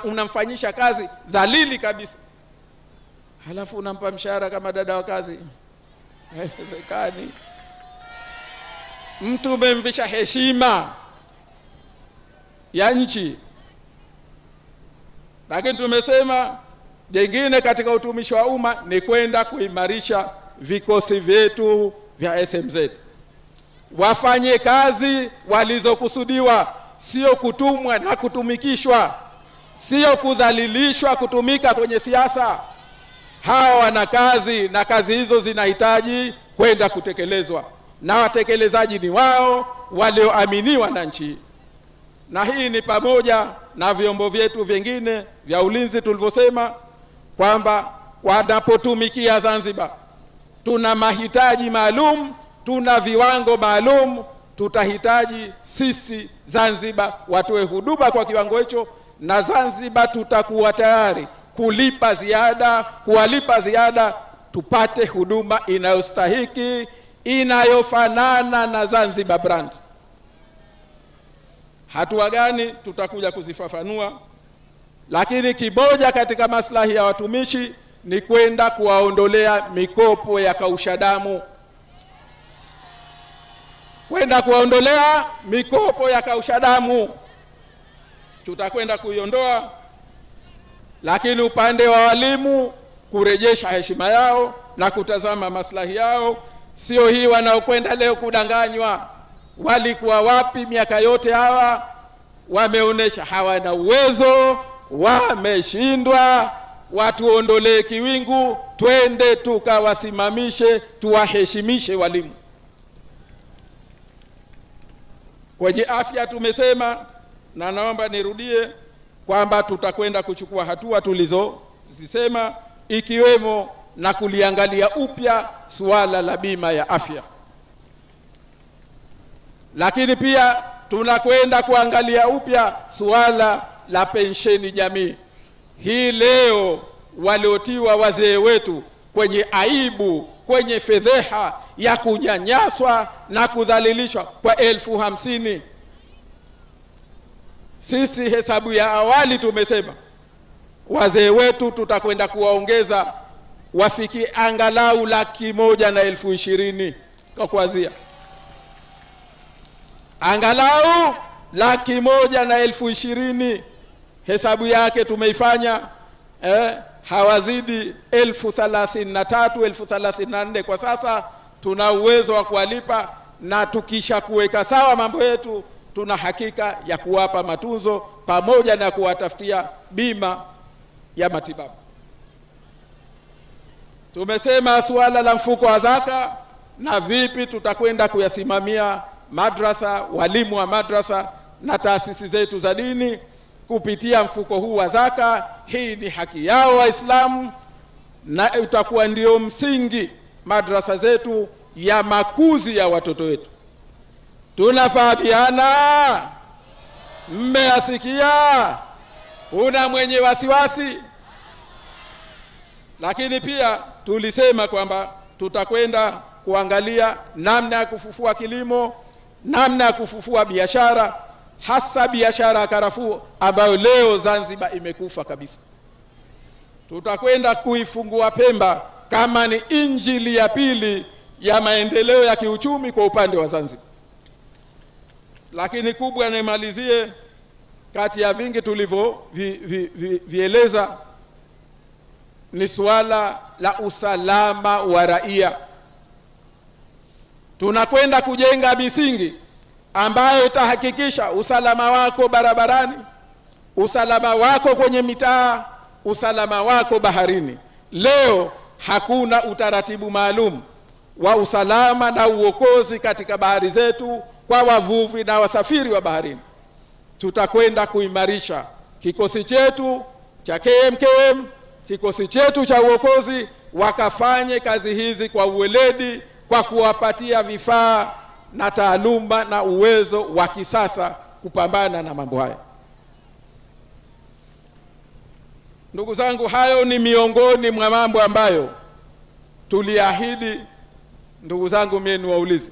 unamfanyisha kazi dhalili kabisa, halafu unampa mshahara kama dada wa kazi? Haiwezekani. Mtu umemvisha heshima ya nchi. Lakini tumesema jengine katika utumishi wa umma ni kwenda kuimarisha vikosi vyetu vya SMZ. Wafanye kazi walizokusudiwa, sio kutumwa na kutumikishwa, sio kudhalilishwa kutumika kwenye siasa. Hawa wana kazi na kazi hizo zinahitaji kwenda kutekelezwa, na watekelezaji ni wao walioaminiwa na nchi. Na hii ni pamoja na vyombo vyetu vingine vya ulinzi tulivyosema kwamba wanapotumikia Zanzibar tuna mahitaji maalum, tuna viwango maalum. Tutahitaji sisi Zanzibar watoe huduma kwa kiwango hicho, na Zanzibar tutakuwa tayari kuwalipa ziada tupate huduma inayostahiki, inayofanana na Zanzibar brand. Hatua gani tutakuja kuzifafanua, lakini kimoja katika maslahi ya watumishi ni kwenda kuwaondolea mikopo ya kausha damu. Kwenda kuwaondolea mikopo ya kausha damu, tutakwenda kuiondoa. Lakini upande wa walimu kurejesha heshima yao na kutazama maslahi yao, sio hii wanaokwenda leo kudanganywa. Walikuwa wapi miaka yote hawa? Wameonesha hawana uwezo, wameshindwa. Watuondolee kiwingu, twende tukawasimamishe, tuwaheshimishe walimu. Kwenye afya tumesema, na naomba nirudie kwamba tutakwenda kuchukua hatua tulizozisema, ikiwemo na kuliangalia upya suala la bima ya afya. Lakini pia tunakwenda kuangalia upya suala la pensheni jamii. Hii leo waliotiwa wazee wetu kwenye aibu, kwenye fedheha ya kunyanyaswa na kudhalilishwa kwa 50,000. Sisi hesabu ya awali tumesema wazee wetu tutakwenda kuwaongeza wafiki angalau 120,000 kwa kuanzia. Angalau 120,000. Hesabu yake tumeifanya, hawazidi 33,000, 34,000 kwa sasa. Tuna uwezo wa kuwalipa, na tukisha kuweka sawa mambo yetu, tuna hakika ya kuwapa matunzo pamoja na kuwatafutia bima ya matibabu. Tumesema suala la mfuko wa zaka na vipi tutakwenda kuyasimamia madrasa, walimu wa madrasa na taasisi zetu za dini kupitia mfuko huu wa zaka. Hii ni haki yao Waislamu, na utakuwa ndio msingi madrasa zetu ya makuzi ya watoto wetu. Tunafahamiana? Mmeasikia? Una mwenye wasiwasi? Lakini pia tulisema kwamba tutakwenda kuangalia namna ya kufufua kilimo, namna ya kufufua biashara, hasa biashara ya karafuu ambayo leo Zanzibar imekufa kabisa. Tutakwenda kuifungua Pemba kama ni injili ya pili ya maendeleo ya kiuchumi kwa upande wa Zanzibar. Lakini kubwa nimalizie, kati ya vingi tulivyo vieleza ni suala la usalama wa raia. Tunakwenda kujenga misingi ambayo itahakikisha usalama wako barabarani, usalama wako kwenye mitaa, usalama wako baharini. Leo hakuna utaratibu maalum wa usalama na uokozi katika bahari zetu kwa wavuvi na wasafiri wa baharini. Tutakwenda kuimarisha kikosi chetu cha KMKM, kikosi chetu cha uokozi, wakafanye kazi hizi kwa uweledi, kwa kuwapatia vifaa na taaluma na uwezo wa kisasa kupambana na mambo haya. Ndugu zangu, hayo ni miongoni mwa mambo ambayo tuliahidi. Ndugu zangu, mimi niwaulize,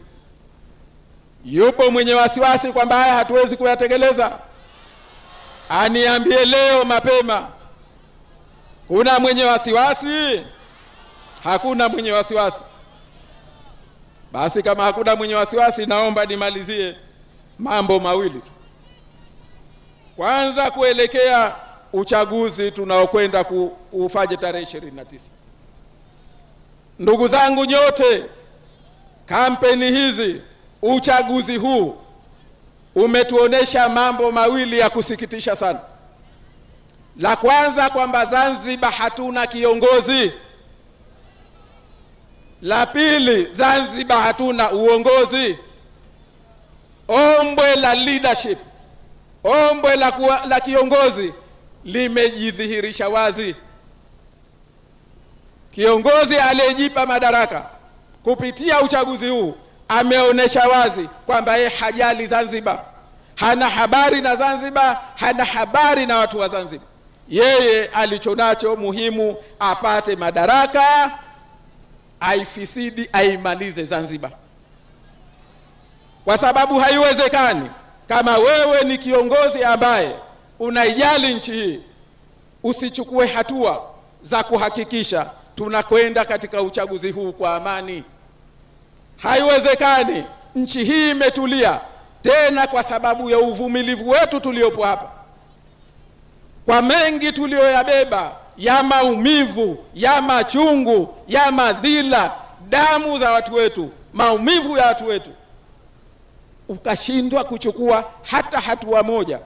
yupo mwenye wasiwasi kwamba haya hatuwezi kuyatekeleza? Aniambie leo mapema. Kuna mwenye wasiwasi? Hakuna mwenye wasiwasi. Basi kama hakuna mwenye wasiwasi, naomba nimalizie mambo mawili. Kwanza, kuelekea uchaguzi tunaokwenda kufanya tarehe 29. Ndugu zangu nyote, kampeni hizi, uchaguzi huu umetuonesha mambo mawili ya kusikitisha sana. La kwanza, kwamba Zanzibar hatuna kiongozi. La pili, Zanzibar hatuna uongozi. Ombwe la leadership, ombwe la kiongozi limejidhihirisha wazi. Kiongozi aliyejipa madaraka kupitia uchaguzi huu ameonesha wazi kwamba yeye hajali Zanzibar, hana habari na Zanzibar, hana habari na watu wa Zanzibar. Yeye alichonacho muhimu apate madaraka, aifisidi, aimalize Zanzibar. Kwa sababu haiwezekani kama wewe ni kiongozi ambaye unaijali nchi hii, usichukue hatua za kuhakikisha tunakwenda katika uchaguzi huu kwa amani. Haiwezekani. Nchi hii imetulia tena kwa sababu ya uvumilivu wetu tuliopo hapa. Kwa mengi tulioyabeba, ya maumivu, ya machungu, ya madhila, damu za watu wetu, maumivu ya watu wetu, ukashindwa kuchukua hata hatua moja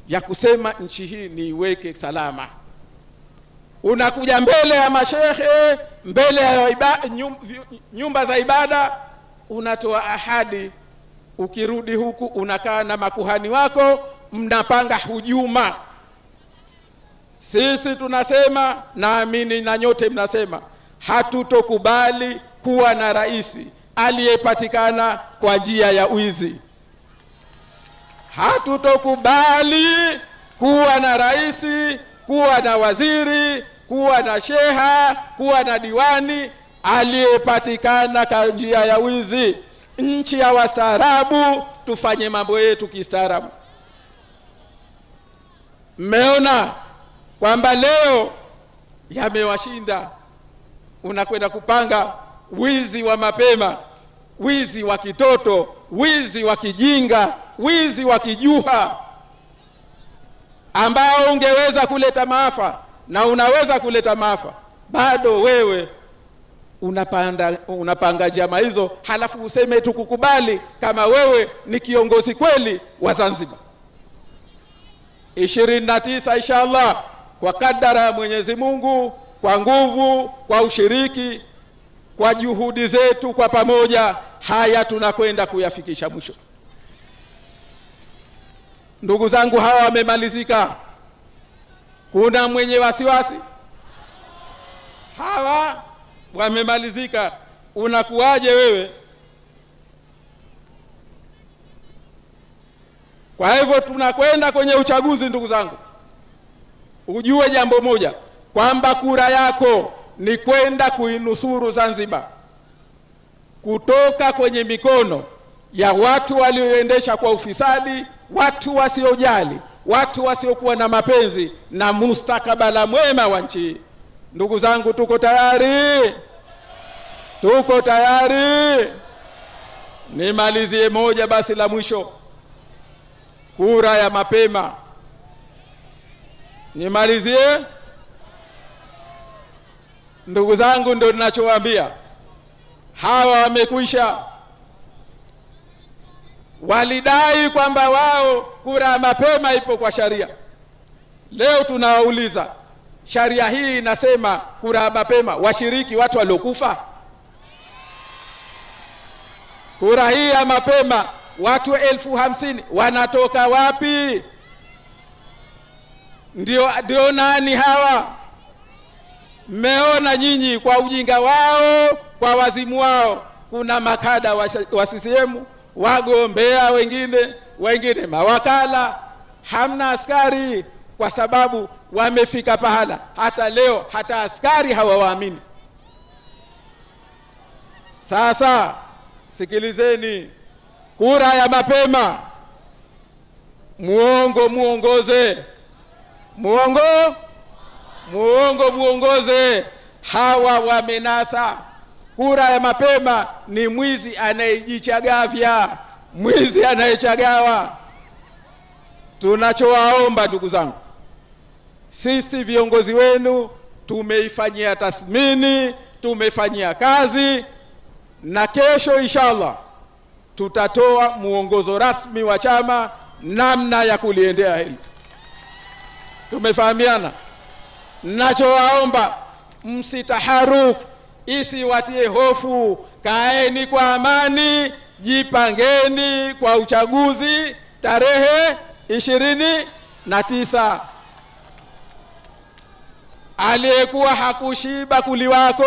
ya kusema nchi hii niiweke salama. Unakuja mbele ya mashehe, mbele ya nyumba za ibada, unatoa ahadi. Ukirudi huku unakaa na makuhani wako, mnapanga hujuma. Sisi tunasema, naamini na nyote mnasema, hatutokubali kuwa na rais aliyepatikana kwa njia ya wizi. Hatutokubali kuwa na rais, kuwa na waziri, kuwa na sheha, kuwa na diwani aliyepatikana kwa njia ya wizi. Nchi ya wastaarabu, tufanye mambo yetu kistaarabu. Mmeona kwamba leo yamewashinda. Unakwenda kupanga wizi wa mapema, wizi wa kitoto, wizi wa kijinga, wizi wa kijuha, ambao ungeweza kuleta maafa na unaweza kuleta maafa. Bado wewe unapanga njama hizo, halafu useme tukukubali kama wewe ni kiongozi kweli wa Zanzibar. 29 inshallah, kwa kadara ya Mwenyezi Mungu, kwa nguvu, kwa ushiriki, kwa juhudi zetu kwa pamoja, haya tunakwenda kuyafikisha mwisho. Ndugu zangu, hawa wamemalizika. Kuna mwenye wasiwasi? Hawa wamemalizika. Unakuaje wewe? Kwa hivyo tunakwenda kwenye uchaguzi. Ndugu zangu, ujue jambo moja, kwamba kura yako ni kwenda kuinusuru Zanzibar kutoka kwenye mikono ya watu walioendesha kwa ufisadi, watu wasiojali, watu wasiokuwa na mapenzi na mustakabala mwema wa nchi. Ndugu zangu, tuko tayari? Tuko tayari? Nimalizie moja basi la mwisho, kura ya mapema. Nimalizie. Ndugu zangu, ndio ninachowaambia. Hawa wamekwisha. Walidai kwamba wao kura ya mapema ipo kwa sharia. Leo tunawauliza, sharia hii inasema kura ya mapema washiriki watu waliokufa? Kura hii ya mapema watu 50,000 wanatoka wapi? Ndio nani hawa? Mmeona nyinyi kwa ujinga wao, kwa wazimu wao. Kuna makada wa CCM, wagombea wengine mawakala, hamna askari, kwa sababu wamefika pahala hata leo hata askari hawawaamini. Sasa sikilizeni, kura ya mapema, muongo muongoze, muongo muongoze. Hawa wamenasa. Kura ya mapema ni mwizi anayejichagavya, mwizi anayechagawa. Tunachowaomba ndugu zangu, sisi viongozi wenu tumeifanyia tathmini, tumefanyia kazi, na kesho inshallah tutatoa muongozo rasmi wa chama namna ya kuliendea hili. Tumefahamiana? Nachowaomba msitaharuku, isiwatie hofu, kaeni kwa amani, jipangeni kwa uchaguzi tarehe 29. Aliyekuwa hakushiba kuliwako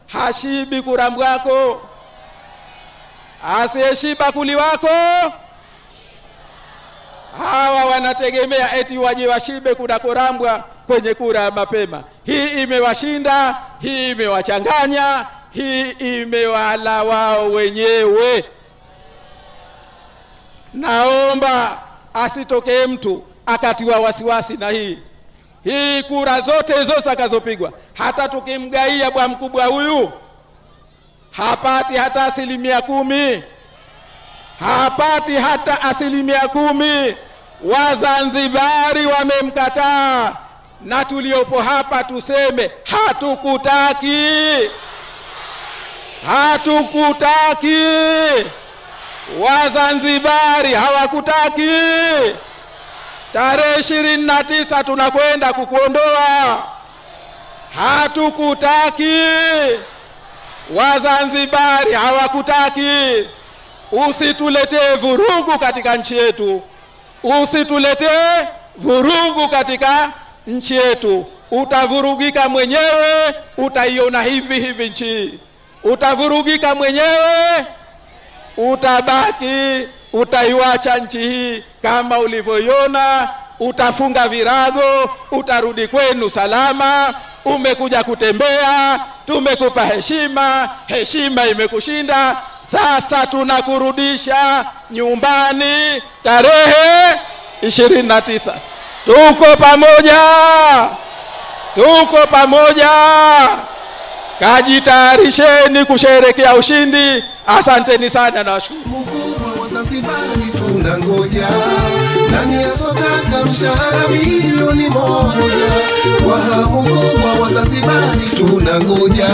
hashibi kurambwako, asiyeshiba kuliwako. Hawa wanategemea eti waje washibe kuna kurambwa kwenye kura ya mapema. Hii imewashinda, hii imewachanganya, hii imewala wao wenyewe. Naomba asitokee mtu akatiwa wasiwasi na hii kura zote hizo zakazopigwa. Hata tukimgaia bwa mkubwa huyu hapati hata 10%, hapati hata 10%. Wazanzibari wamemkataa, na tuliopo hapa tuseme hatukutaki, hatukutaki. Wazanzibari hawakutaki. Tarehe 29 tunakwenda kukuondoa. Hatukutaki. Wazanzibari hawakutaki. Usituletee vurugu katika nchi yetu. Usituletee vurugu katika nchi yetu. Utavurugika mwenyewe, utaiona hivi nchi. Utavurugika mwenyewe, utabaki, utaiwacha nchi hii kama ulivyoiona. Utafunga virago, utarudi kwenu salama. Umekuja kutembea, tumekupa heshima, heshima imekushinda. Sasa tunakurudisha nyumbani tarehe 29. Tuko pamoja, tuko pamoja. Kajitayarisheni kusherehekea ushindi. Asanteni sana na washukuru. Mkubwa wa Zanzibari tunangoja, nani asotaka mshahara milioni 1? Kwa hamu kubwa wa Zanzibari tunangoja,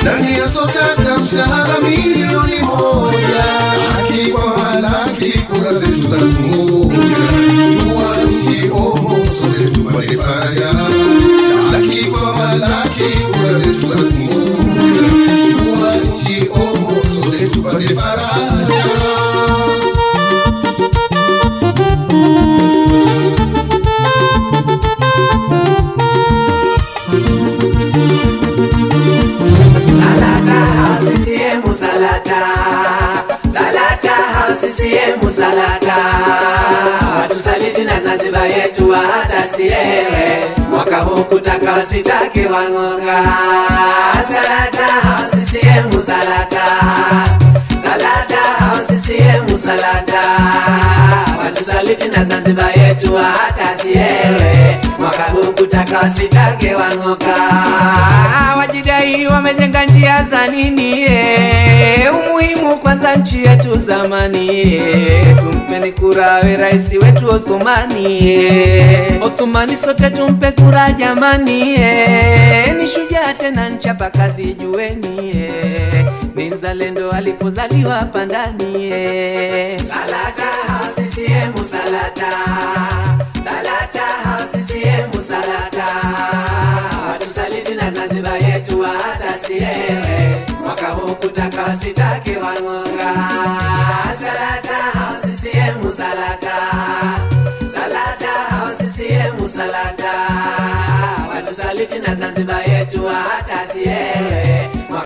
nani asotaka mshahara milioni 1? Haki kwa halaki, kura zetu za kumoja, tuwa nchi omo sote tupate faraja. Haki kwa halaki, kura zetu za kumoja, tuwa nchi omo sote tupate faraja. CCM Salata, Salata CCM Salata, watusaliti na Zanzibar yetu hata sie, mwaka huu kutaka wasitake wang'onga. Salata CCM Salata, Salata CCM Salata, watusaliti na Zanzibar yetu hata sie, mwaka huu kutaka wasitake wang'onga. Wajidai wamejenga njia za nini? Umuhimu kwanza nchi yetu zamani. Tumpeni kura we rais wetu Othmani. Othmani sote tumpe kura jamani. Ni shujaa tena nchapa kazi jueni. Ni mzalendo alipozaliwa hapa ndani. Salata CCM Salata, Salata CCM Salata, watusaliti na Zanzibar yetu hata sie, mwaka huu kutaka wasitake wang'onga. Salata CCM Salata, Salata CCM Salata, watusaliti na Zanzibar yetu hata sie,